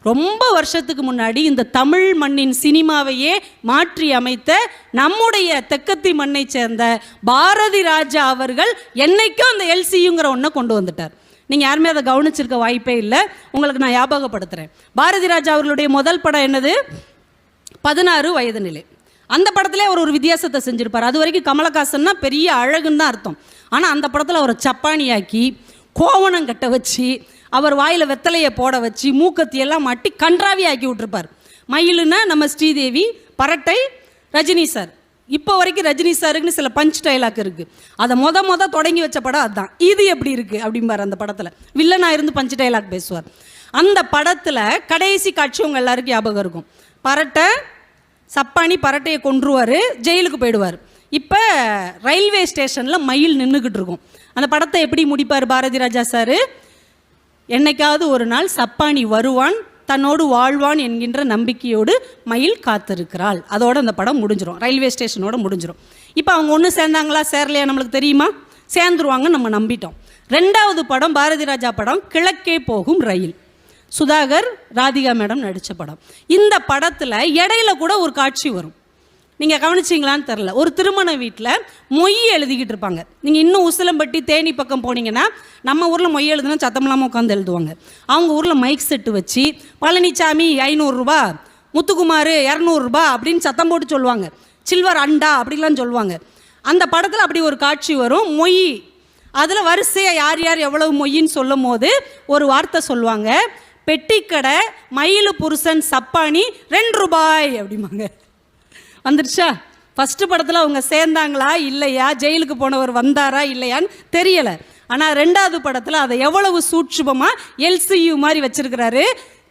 ரொம்ப வருஷத்துக்கு முன்னாடி இந்த தமிழ் மண்ணின் சினிமாவையே மாற்றி அமைத்த நம்முடைய தெக்கத்தி மண்ணை சேர்ந்த பாரதி ராஜா அவர்கள் என்னைக்கும் அந்த LCUங்கிற ஒன்றை கொண்டு வந்துட்டார். நீங்கள் யாருமே அதை கவனிச்சிருக்க வாய்ப்பே இல்லை. உங்களுக்கு நான் ஞாபகப்படுத்துகிறேன். பாரதி ராஜா அவர்களுடைய முதல் படம் என்னது? 16 வயது நிலை. அந்த படத்திலே அவர் ஒரு வித்தியாசத்தை செஞ்சுருப்பார். அது வரைக்கும் கமலஹாசன்னா பெரிய அழகுன்னு தான் அர்த்தம். ஆனால் அந்த படத்தில் அவரை சப்பானியாக்கி கோவணம் கட்ட வச்சு அவர் வாயில் வெத்தலையை போட வச்சு மூக்கத்தியெல்லாம் மாட்டி கன்றாவி ஆக்கி விட்டுருப்பார். மயிலுன்னா நம்ம ஸ்ரீதேவி, பரட்டை ரஜினி சார். இப்போ வரைக்கும் ரஜினி சாருக்குன்னு சில பஞ்ச் டைலாக் இருக்குது. அதை மொத தொடங்கி வச்ச படம் அதுதான். இது எப்படி இருக்குது அப்படிம்பார் அந்த படத்தில். வில்லனாக இருந்து பஞ்ச் டைலாக் பேசுவார். அந்த படத்தில் கடைசி காட்சி உங்கள் எல்லாருக்கும் ஞாபகம் இருக்கும். பரட்டை சப்பானி பரட்டையை கொன்றுவார், ஜெயிலுக்கு போயிடுவார். இப்போ ரயில்வே ஸ்டேஷனில் மயில் நின்றுக்கிட்டு இருக்கும். அந்த படத்தை எப்படி முடிப்பார் பாரதி ராஜா சார்? என்னைக்காவது ஒரு நாள் சப்பானி வருவான், தன்னோடு வாழ்வான் என்கின்ற நம்பிக்கையோடு மயில் காத்திருக்கிறாள். அதோட அந்த படம் முடிஞ்சிடும், ரயில்வே ஸ்டேஷனோட முடிஞ்சிடும். இப்போ அவங்க ஒன்று சேர்ந்தாங்களா சேரலையா நம்மளுக்கு தெரியுமா? சேர்ந்துருவாங்க, நம்ம நம்பிட்டோம். 2வது படம் பாரதி ராஜா படம் கிழக்கே போகும் ரயில், சுதாகர் ராதிகா மேடம் நடித்த படம். இந்த படத்தில் இடையில கூட ஒரு காட்சி வரும். நீங்கள் கவனிச்சிங்களான்னு தெரில. ஒரு திருமண வீட்டில் மொய் எழுதிக்கிட்டு இருப்பாங்க. நீங்கள் இன்னும் உசிலம்பட்டி தேனி பக்கம் போனீங்கன்னா நம்ம ஊரில் மொய் எழுதுனா சத்தம் இல்லாமல் உட்காந்து எழுதுவாங்க. அவங்க ஊரில் மைக் செட்டு வச்சு பழனிசாமி 500 ரூபா, முத்துக்குமார் 200 ரூபா அப்படின்னு சத்தம் போட்டு சொல்லுவாங்க. சில்வர் அண்டா அப்படிலாம் சொல்லுவாங்க. அந்த படத்தில் அப்படி ஒரு காட்சி வரும். மொய் அதில் வரிசையாக யார் யார் எவ்வளவு மொய்ன்னு சொல்லும் போது ஒரு வார்த்தை சொல்லுவாங்க, பெட்டிக்கடை மயில் புருஷன் சப்பானி 2 ரூபாய் அப்படிம்பாங்க. வந்துடுச்சா? ஃபஸ்ட்டு படத்தில் அவங்க சேர்ந்தாங்களா இல்லையா, ஜெயிலுக்கு போனவர் வந்தாரா இல்லையான்னு தெரியலை. ஆனால் 2வது படத்தில் அதை எவ்வளவு சூட்சுமமாக எல்சியு மாதிரி வச்சிருக்கிறாரு.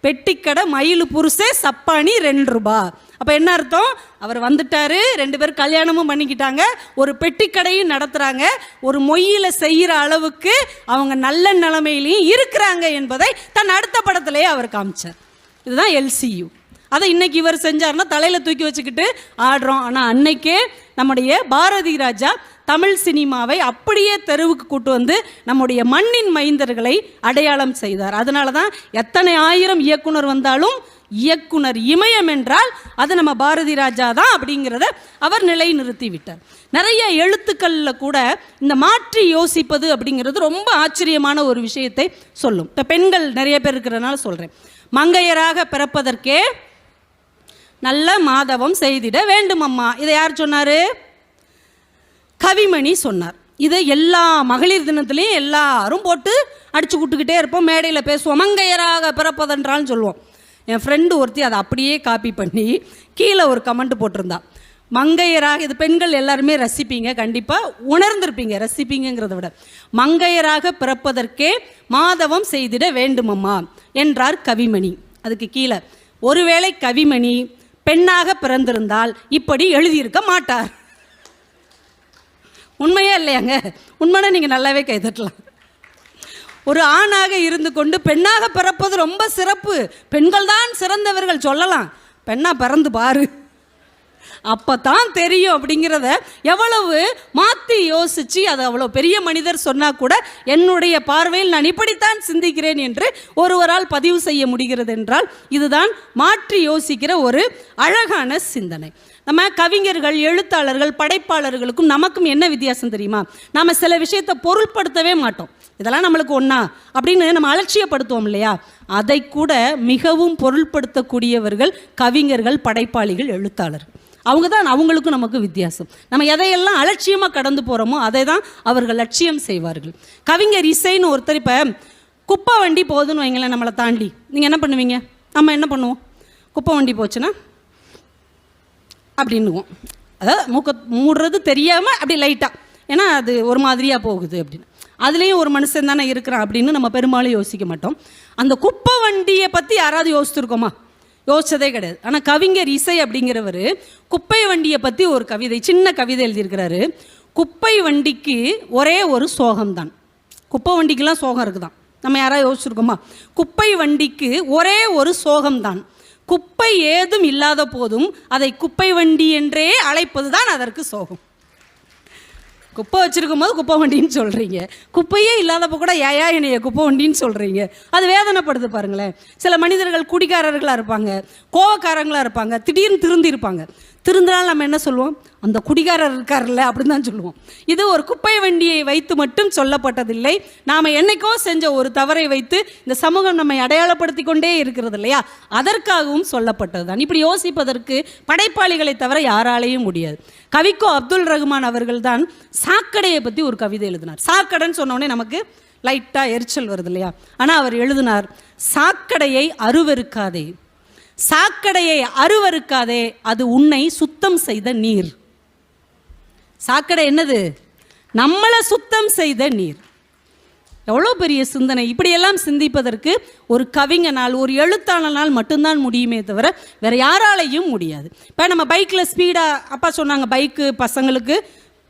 பெட்டிக்கடை மயில் புருஷே சப்பானி 2 ரூபா. அப்போ என்ன அர்த்தம்? அவர் வந்துட்டாரு, 2 பேர் கல்யாணமும் பண்ணிக்கிட்டாங்க, ஒரு பெட்டிக்கடையும் நடத்துகிறாங்க, ஒரு மொய்யில் செய்கிற அளவுக்கு அவங்க நல்ல நிலைமையிலையும் இருக்கிறாங்க என்பதை தன் அடுத்த படத்திலேயே அவர் காமிச்சார். இதுதான் எல்சியு. அதை இன்னைக்கு இவர் செஞ்சார்னா தலையில் தூக்கி வச்சுக்கிட்டு ஆடுறோம். ஆனால் அன்னைக்கே நம்முடைய பாரதி ராஜா தமிழ் சினிமாவை அப்படியே தெருவுக்கு கூட்டு வந்து நம்முடைய மண்ணின் மைந்தர்களை அடையாளம் செய்தார். அதனால தான் எத்தனை ஆயிரம் இயக்குனர் வந்தாலும் இயக்குனர் இமயம் என்றால் அது நம்ம பாரதி ராஜா தான் அப்படிங்கிறத அவர் நிலைநிறுத்தி விட்டார். நிறைய எழுத்துக்களில் கூட இந்த மாற்றி யோசிப்பது அப்படிங்கிறது ரொம்ப ஆச்சரியமான ஒரு விஷயத்தை சொல்லும். இப்போ பெண்கள் நிறைய பேர் இருக்கிறதுனால சொல்கிறேன். மங்கையராக பிறப்பதற்கே நல்ல மாதவம் செய்திட வேண்டும் அம்மா. இதை யார் சொன்னார்? கவிமணி சொன்னார். இதை எல்லா மகளிர் தினத்துலேயும் எல்லாரும் போட்டு அடிச்சு கூட்டுக்கிட்டே இருப்போம், மேடையில் பேசுவோம், மங்கையராக பிறப்பதென்றாலும் சொல்லுவோம். என் ஃப்ரெண்டு ஒருத்தி அதை அப்படியே காப்பி பண்ணி கீழே ஒரு கமெண்ட் போட்டிருந்தா, மங்கையராக, இது பெண்கள் எல்லாருமே ரசிப்பீங்க, கண்டிப்பாக உணர்ந்திருப்பீங்க, ரசிப்பீங்கிறத விட, மங்கையராக பிறப்பதற்கே மாதவம் செய்திட வேண்டுமம்மா என்றார் கவிமணி. அதுக்கு கீழே, ஒருவேளை கவிமணி பெண்ணாக பிறந்திருந்தால் இப்படி எழுதியிருக்க மாட்டார். உண்மையே இல்லையாங்க? உண்மைனா நீங்கள் நல்லாவே கைதட்டலாம். ஒரு ஆணாக இருந்து கொண்டு பெண்ணாக பிறப்பது ரொம்ப சிறப்பு, பெண்கள் தான் சிறந்தவர்கள் சொல்லலாம். பெண்ணா பிறந்து பாரு, அப்போ தான் தெரியும் அப்படிங்கிறத எவ்வளவு மாற்றி யோசித்து, அது அவ்வளோ பெரிய மனிதர் சொன்னால் கூட என்னுடைய பார்வையில் நான் இப்படித்தான் சிந்திக்கிறேன் என்று ஒருவரால் பதிவு செய்ய முடிகிறது என்றால் இதுதான் மாற்றி யோசிக்கிற ஒரு அழகான சிந்தனை. நம்ம கவிஞர்கள், எழுத்தாளர்கள், படைப்பாளர்களுக்கும் நமக்கும் என்ன வித்தியாசம் தெரியுமா? நாம் சில விஷயத்தை பொருள்படுத்தவே மாட்டோம். இதெல்லாம் நம்மளுக்கு ஒன்றா அப்படின்னு நம்ம அலட்சியப்படுத்துவோம் இல்லையா? அதை கூட மிகவும் பொருள்படுத்தக்கூடியவர்கள் கவிஞர்கள், படைப்பாளிகள், எழுத்தாளர்கள். அவங்க தான், அவங்களுக்கும் நமக்கு வித்தியாசம். நம்ம எதையெல்லாம் அலட்சியமாக கடந்து போகிறோமோ அதை தான் அவர்கள் லட்சியம் செய்வார்கள். கவிஞர் இசைன்னு ஒருத்தர், இப்போ குப்பை வண்டி போகுதுன்னு வைங்களேன், நம்மளை தாண்டி நீங்கள் என்ன பண்ணுவீங்க? நம்ம என்ன பண்ணுவோம்? குப்பை வண்டி போச்சுன்னா அப்படின்னுவோம். அதாவது மூடுறது தெரியாமல் அப்படி லைட்டாக, ஏன்னா அது ஒரு மாதிரியாக போகுது அப்படின்னு. அதுலேயும் ஒரு மனுஷன் தானே இருக்கிறான் அப்படின்னு நம்ம பெரும்பாலும் யோசிக்க மாட்டோம். அந்த குப்பை வண்டியை பற்றி யாராவது யோசிச்சுருக்கோமா? யோசிச்சதே கிடையாது. ஆனால் கவிஞர் இசை அப்படிங்கிறவர் குப்பை வண்டியை பற்றி ஒரு கவிதை, சின்ன கவிதை எழுதியிருக்கிறாரு. குப்பை வண்டிக்கு ஒரே ஒரு சோகம்தான். குப்பை வண்டிக்கெலாம் சோகம் இருக்குதான், நம்ம யாராவது யோசிச்சிருக்கோமா? குப்பை வண்டிக்கு ஒரே ஒரு சோகம்தான், குப்பை ஏதும் இல்லாத போதும் அதை குப்பை வண்டி என்றே அழைப்பது தான் அதற்கு சோகம். குப்பை வச்சுருக்கும் போது குப்பை வண்டின்னு சொல்கிறீங்க, குப்பையே இல்லாதப்போ கூட ஏயா என்னைய குப்பை வண்டின்னு சொல்கிறீங்க. அது வேதனைப்படுது பாருங்களேன். சில மனிதர்கள் குடிகாரர்களாக இருப்பாங்க, கோவக்காரங்களாக இருப்பாங்க, திடீர்னு திருந்திருப்பாங்க. திருந்தினால் நம்ம என்ன சொல்லுவோம்? அந்த குடிகாரர் இருக்கார்ல அப்படின்னு தான் சொல்லுவோம். இது ஒரு குப்பை வண்டியை வைத்து மட்டும் சொல்லப்பட்டதில்லை. நாம் என்னைக்கோ செஞ்ச ஒரு தவறை வைத்து இந்த சமூகம் நம்மை அடையாளப்படுத்தி கொண்டே இருக்கிறது இல்லையா, அதற்காகவும் சொல்லப்பட்டது தான். இப்படி யோசிப்பதற்கு படைப்பாளிகளை தவிர யாராலேயும் முடியாது. கவிக்கோ அப்துல் ரஹ்மான் அவர்கள் தான் சாக்கடையை பற்றி ஒரு கவிதை எழுதினார். சாக்கடைன்னு சொன்னோடனே நமக்கு லைட்டாக எரிச்சல் வருது இல்லையா? ஆனால் அவர் எழுதினார், சாக்கடையை அருவருக்காதே, சாக்கடையை அருவருக்காதே, அது உன்னை சுத்தம் செய்த நீர். சாக்கடை என்னது? நம்மளை சுத்தம் செய்த நீர். எவ்வளோ பெரிய சிந்தனை! இப்படியெல்லாம் சிந்திப்பதற்கு ஒரு கவிஞனால், ஒரு எழுத்தாளனால் மட்டும்தான் முடியுமே தவிர வேறு யாராலையும் முடியாது. இப்போ நம்ம பைக்கில் ஸ்பீடாக, அப்பா சொன்னாங்க பைக்கு பசங்களுக்கு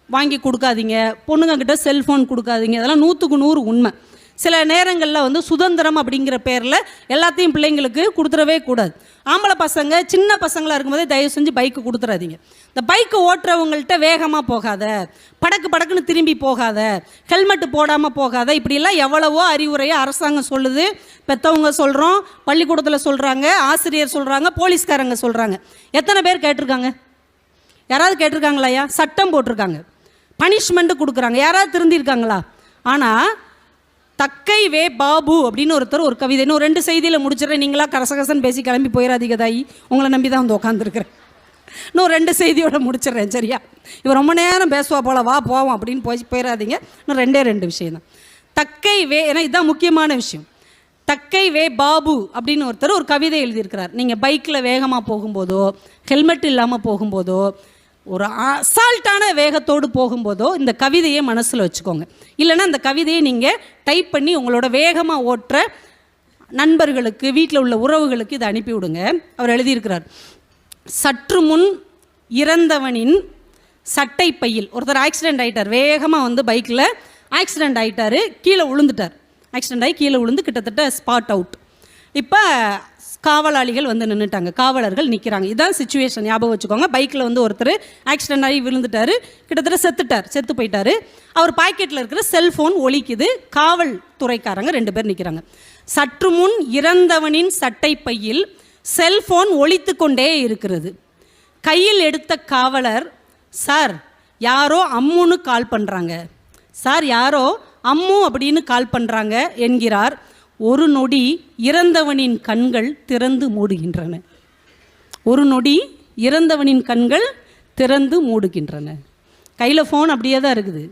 வாங்கி கொடுக்காதீங்க, பொண்ணுங்கக்கிட்ட செல்ஃபோன் கொடுக்காதீங்க, அதெல்லாம் 100க்கு 100 உண்மை. சில நேரங்களில் சுதந்திரம் அப்படிங்கிற பேரில் எல்லாத்தையும் பிள்ளைங்களுக்கு கொடுத்துடவே கூடாது. ஆம்பளை பசங்க சின்ன பசங்களாக இருக்கும்போதே தயவு செஞ்சு பைக்கு கொடுத்துறாதீங்க. இந்த பைக்கு ஓட்டுறவங்கள்ட்ட வேகமாக போகாத, படக்குன்னு திரும்பி போகாத, ஹெல்மெட்டு போடாமல் போகாத, இப்படிலாம் எவ்வளவோ அறிவுரையை அரசாங்கம் சொல்லுது, பெற்றவங்க சொல்கிறோம், பள்ளிக்கூடத்தில் சொல்கிறாங்க, ஆசிரியர் சொல்கிறாங்க, போலீஸ்காரங்க சொல்கிறாங்க. எத்தனை பேர் கேட்டிருக்காங்க? யாராவது கேட்டிருக்காங்களாயா? சட்டம் போட்டிருக்காங்க, பனிஷ்மெண்ட்டு கொடுக்குறாங்க, யாராவது திருந்திருக்காங்களா? ஆனால் தக்கை வே பாபு அப்படின்னு ஒருத்தர் ஒரு கவிதை, இன்னும் 2 செய்தியில் முடிச்சிடறேன், நீங்களா கரசகசன் பேசி கிளம்பி போயிடாதீங்க தாயி, உங்களை நம்பி தான் உட்காந்துருக்குறேன். இன்னும் 2 செய்தியோட முடிச்சிடுறேன், சரியா? இவர் ரொம்ப நேரம் பேசுவா போல, வா போவோம் அப்படின்னு போயிடாதீங்க. இன்னும் 2 விஷயம் தான். தக்கை வே, ஏன்னா இதுதான் முக்கியமான விஷயம். தக்கை வே பாபு அப்படின்னு ஒருத்தர் ஒரு கவிதை எழுதியிருக்கிறார். நீங்கள் பைக்கில் வேகமாக போகும்போதோ, ஹெல்மெட் இல்லாமல் போகும்போதோ, ஒரு அசால்ட்டான வேகத்தோடு போகும்போதோ இந்த கவிதையை மனசில் வச்சுக்கோங்க. இல்லைன்னா இந்த கவிதையை நீங்கள் டைப் பண்ணி உங்களோட வேகமாக ஓட்டுற நண்பர்களுக்கு, வீட்டில் உள்ள உறவுகளுக்கு இதை அனுப்பிவிடுங்க. அவர் எழுதியிருக்கிறார், சற்று முன் இறந்தவனின் சட்டை பையில். ஒருத்தர் ஆக்சிடெண்ட் ஆகிட்டார், வேகமாக பைக்கில் ஆக்சிடெண்ட் ஆகிட்டார், கீழே விழுந்துட்டார். ஆக்சிடெண்ட் ஆகி கீழே விழுந்து கிட்டத்தட்ட ஸ்பாட் அவுட். இப்போ காவலாளிகள் நின்றுட்டாங்க, காவலர்கள் நிற்கிறாங்க. இதுதான் சிச்சுவேஷன், ஞாபகம் வச்சுக்கோங்க. பைக்கில் ஒருத்தர் ஆக்சிடென்ட் ஆகி விழுந்துட்டார், கிட்டத்தட்ட செத்து போயிட்டார். அவர் பாக்கெட்டில் இருக்கிற செல்ஃபோன் ஒலிக்குது, காவல் துறைக்காரங்க 2 பேர் நிற்கிறாங்க. சற்று முன் இறந்தவனின் சட்டை பையில் செல்ஃபோன் ஒலித்து கொண்டே இருக்கிறது. கையில் எடுத்த காவலர், சார் யாரோ அம்முன்னு கால் பண்ணுறாங்க, சார் யாரோ அம்மு அப்படின்னு கால் பண்ணுறாங்க என்கிறார். ஒரு நொடி இறந்தவனின் கண்கள் திறந்து மூடுகின்றன. ஒரு நொடி இறந்தவனின் கண்கள் திறந்து மூடுகின்றன. கையில் ஃபோன் அப்படியே தான் இருக்குது,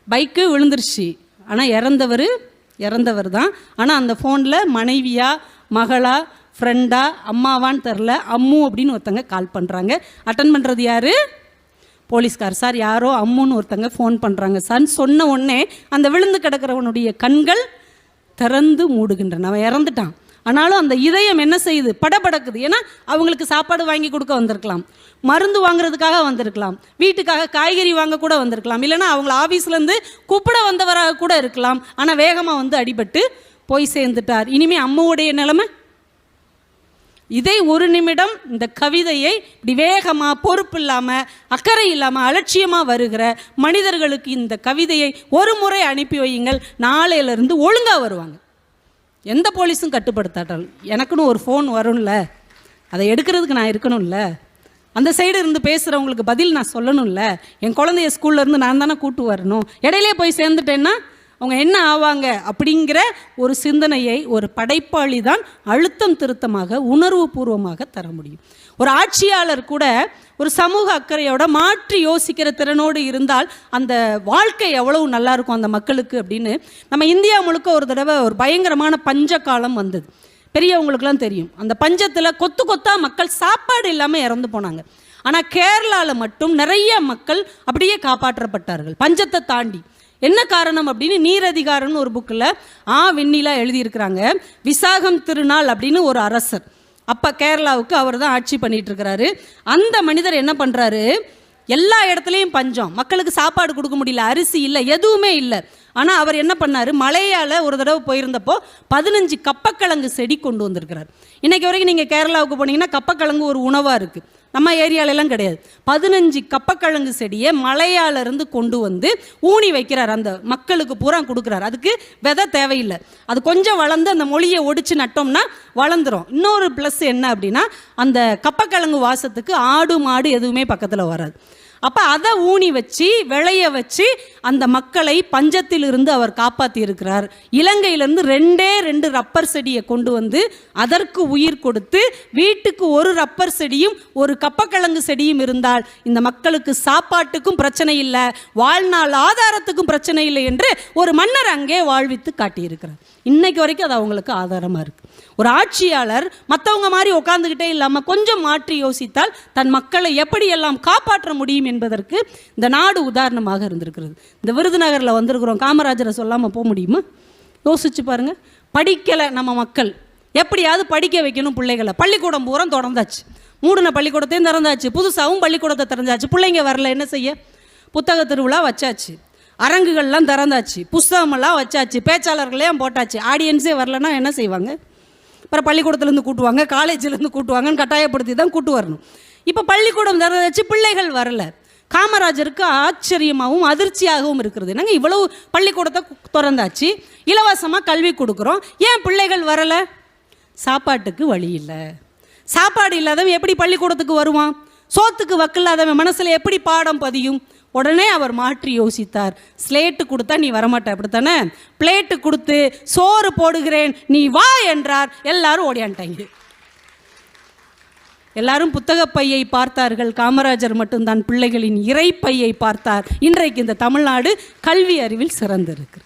பைக்கு விழுந்துருச்சு, ஆனால் இறந்தவர் தான். ஆனால் அந்த ஃபோனில் மனைவியா, மகளா, ஃப்ரெண்டா, அம்மாவான்னு தெரில, அம்மு அப்படின்னு ஒருத்தங்க கால் பண்ணுறாங்க. அட்டன் பண்ணுறது யார்? போலீஸ்கார். சார் யாரோ அம்முன்னு ஒருத்தங்க ஃபோன் பண்ணுறாங்க சார் சொன்ன உடனே அந்த விழுந்து கிடக்கிறவனுடைய கண்கள் திறந்து மூடுகின்றன. அவன் இறந்துட்டான், ஆனாலும் அந்த இதயம் என்ன செய்யுது? படபடக்குது. ஏன்னா அவங்களுக்கு சாப்பாடு வாங்கி கொடுக்க வந்திருக்கலாம், மருந்து வாங்குறதுக்காக வந்திருக்கலாம், வீட்டுக்காக காய்கறி வாங்க கூட வந்திருக்கலாம், இல்லைன்னா அவங்கள ஆஃபீஸ்லேருந்து கூப்பிட வந்தவராக கூட இருக்கலாம். ஆனால் வேகமாக அடிபட்டு போய் சேர்ந்துட்டார். இனிமே அம்மாவுடைய நிலைமை. இதை ஒரு நிமிடம் இந்த கவிதையை இப்படி வேகமாக, பொறுப்பு இல்லாமல், அக்கறை இல்லாமல், அலட்சியமாக வருகிற மனிதர்களுக்கு இந்த கவிதையை ஒரு முறை அனுப்பி வையுங்கள். நாளையிலிருந்து ஒழுங்காக வருவாங்க. எந்த போலீஸும் கட்டுப்படுத்தாட்டால் எனக்குன்னு ஒரு ஃபோன் வரும்ல, அதை எடுக்கிறதுக்கு நான் இருக்கணும்ல, அந்த சைடு இருந்து பேசுகிறவங்களுக்கு பதில் நான் சொல்லணும்ல, என் குழந்தைய ஸ்கூல்லேருந்து நான் தானே கூட்டு வரணும், இடையிலே போய் சேர்ந்துட்டேன்னா அவங்க என்ன ஆவாங்க அப்படிங்கிற ஒரு சிந்தனையை ஒரு படைப்பாளி தான் அழுத்தம் திருத்தமாக, உணர்வு பூர்வமாக தர முடியும். ஒரு ஆட்சியாளர் கூட ஒரு சமூக அக்கறையோட மாற்றி யோசிக்கிற திறனோடு இருந்தால் அந்த வாழ்க்கை எவ்வளவு நல்லா இருக்கும் அந்த மக்களுக்கு அப்படின்னு. நம்ம இந்தியா முழுக்க ஒரு தடவை ஒரு பயங்கரமான பஞ்ச காலம் வந்தது, பெரியவங்களுக்குலாம் தெரியும். அந்த பஞ்சத்தில் கொத்தா மக்கள் சாப்பாடு இல்லாமல் இறந்து போனாங்க. ஆனால் கேரளாவில் மட்டும் நிறைய மக்கள் அப்படியே காப்பாற்றப்பட்டார்கள் பஞ்சத்தை தாண்டி. என்ன காரணம் அப்படின்னு நீரதிகாரம்னு ஒரு புக்கில் வெண்ணிலா எழுதியிருக்கிறாங்க. விசாகம் திருநாள் அப்படின்னு ஒரு அரசர், அப்போ கேரளாவுக்கு அவர் தான் ஆட்சி பண்ணிட்டு இருக்கிறாரு. அந்த மனிதர் என்ன பண்ணுறாரு, எல்லா இடத்துலையும் பஞ்சம், மக்களுக்கு சாப்பாடு கொடுக்க முடியல, அரிசி இல்லை, எதுவுமே இல்லை. ஆனால் அவர் என்ன பண்ணார், மலையால் ஒரு தடவை போயிருந்தப்போ 15 கப்பக்கிழங்கு செடி கொண்டு வந்திருக்கிறார். இன்றைக்கி வரைக்கும் நீங்கள் கேரளாவுக்கு போனீங்கன்னா கப்பக்கிழங்கு ஒரு உணவாக இருக்குது, நம்ம ஏரியாலெல்லாம் கிடையாது. 15 கப்பக்கிழங்கு செடியை மலையாலிருந்து கொண்டு ஊனி வைக்கிறார், அந்த மக்களுக்கு பூரா கொடுக்குறாரு. அதுக்கு விதை தேவையில்லை, அது கொஞ்சம் வளர்ந்து அந்த மொழியை ஒடிச்சு நட்டோம்னா வளர்ந்துடும். இன்னொரு ப்ளஸ் என்ன அப்படின்னா, அந்த கப்பக்கிழங்கு வாசத்துக்கு ஆடு மாடு எதுவுமே பக்கத்தில் வராது. அப்போ அதை ஊனி வச்சு விளைய வச்சு அந்த மக்களை பஞ்சத்திலிருந்து அவர் காப்பாற்றி இருக்கிறார். இலங்கையிலேருந்து 2 ரப்பர் செடியை கொண்டு அதற்கு உயிர் கொடுத்து வீட்டுக்கு ஒரு ரப்பர் செடியும் ஒரு கப்பக்கிழங்கு செடியும் இருந்தால் இந்த மக்களுக்கு சாப்பாட்டுக்கும் பிரச்சனை இல்லை, வாழ்நாள் ஆதாரத்துக்கும் பிரச்சனை இல்லை என்று ஒரு மன்னர் அங்கே வாழ்வித்து காட்டியிருக்கிறார். இன்னைக்கு வரைக்கும் அது அவங்களுக்கு ஆதாரமாக இருக்குது. ஒரு ஆட்சியாளர் மற்றவங்க மாதிரி உட்காந்துக்கிட்டே இல்லாமல் கொஞ்சம் மாற்றி யோசித்தால் தன் மக்களை எப்படியெல்லாம் காப்பாற்ற முடியும் என்பதற்கு இந்த நாடு உதாரணமாக இருந்திருக்கிறது. இந்த விருதுநகரில் வந்திருக்கிறோம், காமராஜரை சொல்லாமல் போக முடியுமா? யோசிச்சு பாருங்கள். படிக்கலை நம்ம மக்கள், எப்படியாவது படிக்க வைக்கணும் பிள்ளைகளை. பள்ளிக்கூடம் பூரா திறந்தாச்சு, மூடின பள்ளிக்கூடத்தையும் திறந்தாச்சு, புதுசாகவும் பள்ளிக்கூடத்தை திறந்தாச்சு. பிள்ளைங்க வரல, என்ன செய்ய? புத்தக திருவிழா வச்சாச்சு, அரங்குகள்லாம் திறந்தாச்சு, புஸ்தகமெல்லாம் வச்சாச்சு, பேச்சாளர்களையும் போட்டாச்சு. ஆடியன்ஸே வரலன்னா என்ன செய்வாங்க? அப்புறம் பள்ளிக்கூடத்துலேருந்து கூட்டுவாங்க, காலேஜிலேருந்து கூட்டுவாங்கன்னு கட்டாயப்படுத்தி தான் கூட்டு வரணும். இப்போ பள்ளிக்கூடம் திறந்தாச்சு, பிள்ளைகள் வரல. காமராஜருக்கு ஆச்சரியமாகவும் அதிர்ச்சியாகவும் இருக்கிறது. என்னங்க, இவ்வளவு பள்ளிக்கூடத்தை திறந்தாச்சு, இலவசமாக கல்வி கொடுக்குறோம், ஏன் பிள்ளைகள் வரலை? சாப்பாட்டுக்கு வழி இல்லை. சாப்பாடு இல்லாதவன் எப்படி பள்ளிக்கூடத்துக்கு வருவான்? சோத்துக்கு வக்கில்லாதவன் மனசில் எப்படி பாடம் பதியும்? உடனே அவர் மாற்றி யோசித்தார். ஸ்லேட்டு கொடுத்தா நீ வரமாட்ட, அப்படித்தானே? பிளேட்டு கொடுத்து சோறு போடுகிறேன் நீ வா என்றார். எல்லாரும் ஓடியான்ட்டாங்க. எல்லாரும் புத்தக பையை பார்த்தார்கள், காமராஜர் மட்டும்தான் பிள்ளைகளின் இறைப்பையை பார்த்தார். இன்றைக்கு இந்த தமிழ்நாடு கல்வி அறிவில் சிறந்திருக்கு.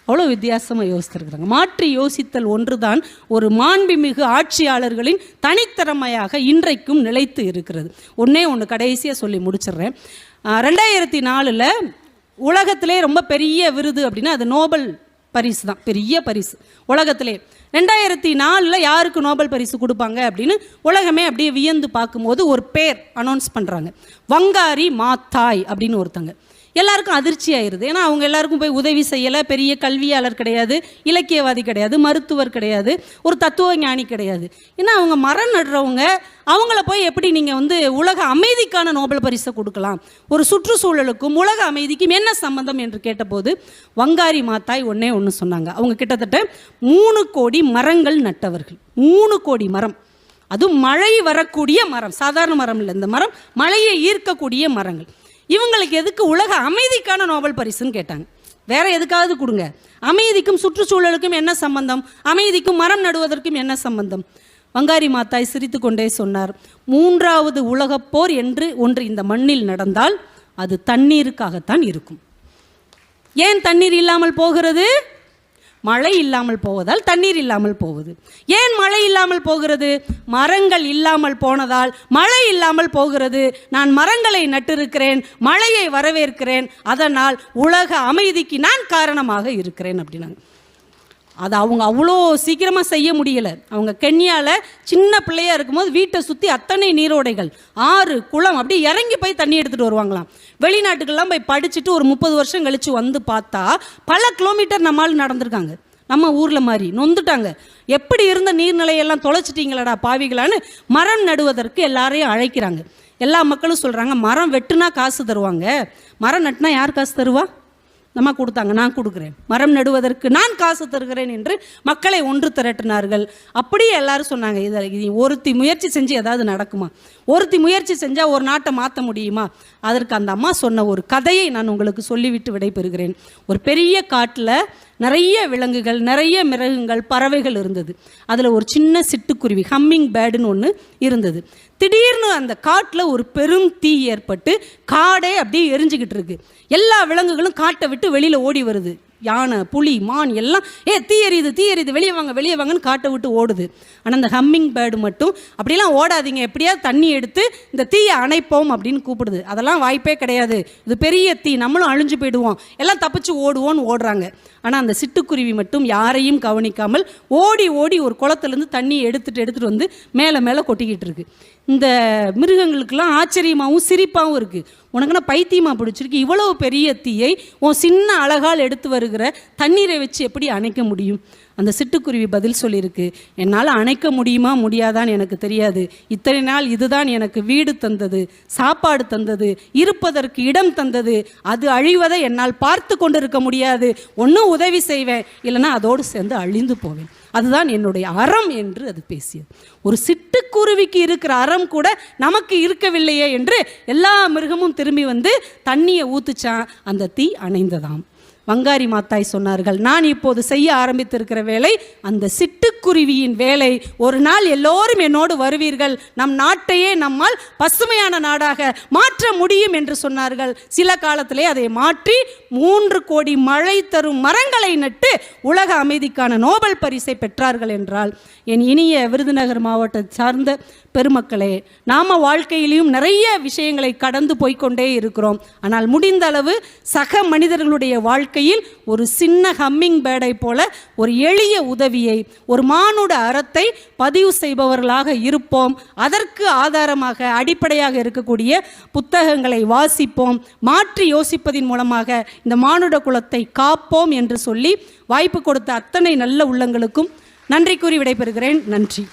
அவ்வளோ வித்தியாசமாக யோசித்திருக்கிறாங்க. மாற்றி யோசித்தல் ஒன்றுதான் ஒரு மாண்புமிகு ஆட்சியாளர்களின் தனித்திறமையாக இன்றைக்கும் நிலைத்து இருக்கிறது. ஒன்றே ஒன்று கடைசியாக சொல்லி முடிச்சிடுறேன். 2004 உலகத்திலே ரொம்ப பெரிய விருது அப்படின்னா அது நோபல் பரிசு தான், பெரிய பரிசு உலகத்திலே. 2004 யாருக்கு நோபல் பரிசு கொடுப்பாங்க அப்படின்னு உலகமே அப்படியே வியந்து பார்க்கும்போது ஒரு பேர் அனௌன்ஸ் பண்ணுறாங்க. வங்காரி மாத்தாய் அப்படின்னு ஒருத்தங்க. எல்லாருக்கும் அதிர்ச்சி ஆயிடுது. ஏன்னா அவங்க எல்லாருக்கும் போய் உதவி செய்யலை. பெரிய கல்வியாளர் கிடையாது, இலக்கியவாதி கிடையாது, மருத்துவர் கிடையாது, ஒரு தத்துவ ஞானி கிடையாது. ஏன்னா அவங்க மரம் நடுறவங்க. அவங்கள போய் எப்படி நீங்கள் உலக அமைதிக்கான நோபல் பரிசை கொடுக்கலாம்? ஒரு சுற்றுச்சூழலுக்கும் உலக அமைதிக்கும் என்ன சம்பந்தம் என்று கேட்டபோது வங்காரி மாத்தாய் ஒன்றே ஒன்று சொன்னாங்க. அவங்க கிட்டத்தட்ட 3 கோடி மரங்கள் நட்டவர்கள். 3 கோடி மரம், அதுவும் மழை வரக்கூடிய மரம், சாதாரண மரம் இல்லை. இந்த மரம் மழையை ஈர்க்கக்கூடிய மரங்கள். இவங்களுக்கு எதுக்கு உலக அமைதிக்கான நோபல் பரிசுன்னு கேட்டாங்க. வேற எதுக்காவது கொடுங்க, அமைதிக்கும் சுற்றுச்சூழலுக்கும் என்ன சம்பந்தம்? அமைதிக்கும் மரம் நடுவதற்கும் என்ன சம்பந்தம்? வங்காரி மாத்தாய் சிரித்து கொண்டே சொன்னார், 3வது உலகப் போர் என்று ஒன்று இந்த மண்ணில் நடந்தால் அது தண்ணீருக்காகத்தான் இருக்கும். ஏன் தண்ணீர் இல்லாமல் போகிறது? மழை இல்லாமல் போவதால் தண்ணீர் இல்லாமல் போகுது. ஏன் மழை இல்லாமல் போகிறது? மரங்கள் இல்லாமல் போனதால் மழை இல்லாமல் போகிறது. நான் மரங்களை நட்டிருக்கிறேன், மழையை வரவேற்கிறேன், அதனால் உலக அமைதிக்கு நான் காரணமாக இருக்கிறேன் அப்படின்னாங்க. அதை அவங்க அவ்வளோ சீக்கிரமாக செய்ய முடியலை. அவங்க கென்யாவில் சின்ன பிள்ளையாக இருக்கும்போது வீட்டை சுற்றி அத்தனை நீரோடைகள், ஆறு, குளம், அப்படி இறங்கி போய் தண்ணி எடுத்துகிட்டு வருவாங்களாம். வெளிநாட்டுக்கெல்லாம் போய் படிச்சுட்டு ஒரு 30 வருஷம் கழித்து வந்து பார்த்தா பல கிலோமீட்டர் நம்மால் நடந்திருக்காங்க. நம்ம ஊரில் மாதிரி நொந்துட்டாங்க. எப்படி இருந்த நீர்நிலையெல்லாம் தொலைச்சிட்டிங்களடா பாவிகளான்னு மரம் நடுவதற்கு எல்லாரையும் அழைக்கிறாங்க. எல்லா மக்களும் சொல்கிறாங்க, மரம் வெட்டுனா காசு தருவாங்க, மரம் நட்டுனா யார் காசு தருவா? நம்ம கொடுத்தாங்க, நான் கொடுக்குறேன், மரம் நடுவதற்கு நான் காசு தருகிறேன் என்று மக்களை ஒன்று திரட்டினார்கள். அப்படியே எல்லாரும் சொன்னாங்க, இது ஒருத்தி முயற்சி செஞ்சு ஏதாவது நடக்குமா? ஒருத்தி முயற்சி செஞ்சால் ஒரு நாட்டை மாற்ற முடியுமா? அதற்கு அந்த அம்மா சொன்ன ஒரு கதையை நான் உங்களுக்கு சொல்லிவிட்டு விடைபெறுகிறேன். ஒரு பெரிய காட்டில் நிறைய விலங்குகள், நிறைய மிருகங்கள், பறவைகள் இருந்தது. அதில் ஒரு சின்ன சிட்டுக்குருவி, ஹம்மிங் பேர்டுன்னு ஒன்று இருந்தது. திடீர்னு அந்த காட்டில் ஒரு பெரும் தீ ஏற்பட்டு காடே அப்படியே எரிஞ்சுக்கிட்டு இருக்கு. எல்லா விலங்குகளும் காட்டை விட்டு வெளியில் ஓடி வருது. யானை, புலி, மான் எல்லாம் தீ எரியுது, தீ எரியுது, வெளியே வாங்க, வெளியே வாங்கன்னு காட்டை விட்டு ஓடுது. ஆனால் அந்த ஹம்மிங் பேர்டு மட்டும் அப்படிலாம் ஓடாதீங்க, எப்படியாவது தண்ணி எடுத்து இந்த தீயை அணைப்போம் அப்படின்னு கூப்பிடுது. அதெல்லாம் வாய்ப்பே கிடையாது, இது பெரிய தீ, நம்மளும் அழிஞ்சு போயிடுவோம், எல்லாம் தப்பிச்சு ஓடுவோன்னு ஓடுறாங்க. ஆனால் அந்த சிட்டுக்குருவி மட்டும் யாரையும் கவனிக்காமல் ஓடி ஓடி ஒரு குளத்துலேருந்து தண்ணியை எடுத்துகிட்டு வந்து மேலே மேலே கொட்டிக்கிட்டு இருக்கு. இந்த மிருகங்களுக்கெல்லாம் ஆச்சரியமாகவும் சிரிப்பாகவும் இருக்குது. உனக்குன்னா பைத்தியமாக பிடிச்சிருக்கு, இவ்வளவு பெரிய தீயை உன் சின்ன அழகால் எடுத்து வருகிற தண்ணீரை வச்சு எப்படி அணைக்க முடியும்? அந்த சிட்டுக்குருவி பதில் சொல்லியிருக்கு, என்னால் அணைக்க முடியுமா முடியாதான்னு எனக்கு தெரியாது. இத்தனை நாள் இதுதான் எனக்கு வீடு தந்தது, சாப்பாடு தந்தது, இருப்பதற்கு இடம் தந்தது. அது அழிவதை என்னால் பார்த்து கொண்டு இருக்க முடியாது. ஒன்றும் உதவி செய்வேன், இல்லைன்னா அதோடு சேர்ந்து அழிந்து போவேன். அதுதான் என்னுடைய அறம் என்று அது பேசியது. ஒரு சிட்டுக்குருவிக்கு இருக்கிற அறம் கூட நமக்கு இருக்கவில்லையே என்று எல்லா மிருகமும் திரும்பி வந்து தண்ணியை ஊத்துச்சான். அந்த தீ அணைந்ததாம். வங்காரி மாத்தாய் சொன்னார்கள், நான் இப்போது செய்ய ஆரம்பித்திருக்கிற வேலை அந்த சிட்டுக்குருவியின் வேலை. ஒரு நாள் எல்லோரும் என்னோடு வருவீர்கள், நம் நாட்டையே நம்மால் பசுமையான நாடாக மாற்ற முடியும் என்று சொன்னார்கள். சில காலத்திலே அதை மாற்றி 3 கோடி மழை தரும் மரங்களை நட்டு உலக அமைதிக்கான நோபல் பரிசை பெற்றார்கள் என்றால், என் இனிய விருதுநகர் மாவட்டத்தை சார்ந்த பெருமக்களே, நாம வாழ்க்கையிலையும் நிறைய விஷயங்களை கடந்து போய்கொண்டே இருக்கிறோம். ஆனால் முடிந்த அளவு சக மனிதர்களுடைய வாழ்க்கையில் ஒரு சின்ன ஹம்மிங் பேர்டை போல ஒரு எளிய உதவியை, ஒரு மானுட அறத்தை பதிவு செய்பவர்களாக இருப்போம். அதற்கு ஆதாரமாக அடிப்படையாக இருக்கக்கூடிய புத்தகங்களை வாசிப்போம். மாற்றி யோசிப்பதின் மூலமாக இந்த மானுட குலத்தை காப்போம் என்று சொல்லி வாய்ப்பு கொடுத்த அத்தனை நல்ல உள்ளங்களுக்கும் நன்றி கூறி விடைபெறுகிறேன். நன்றி.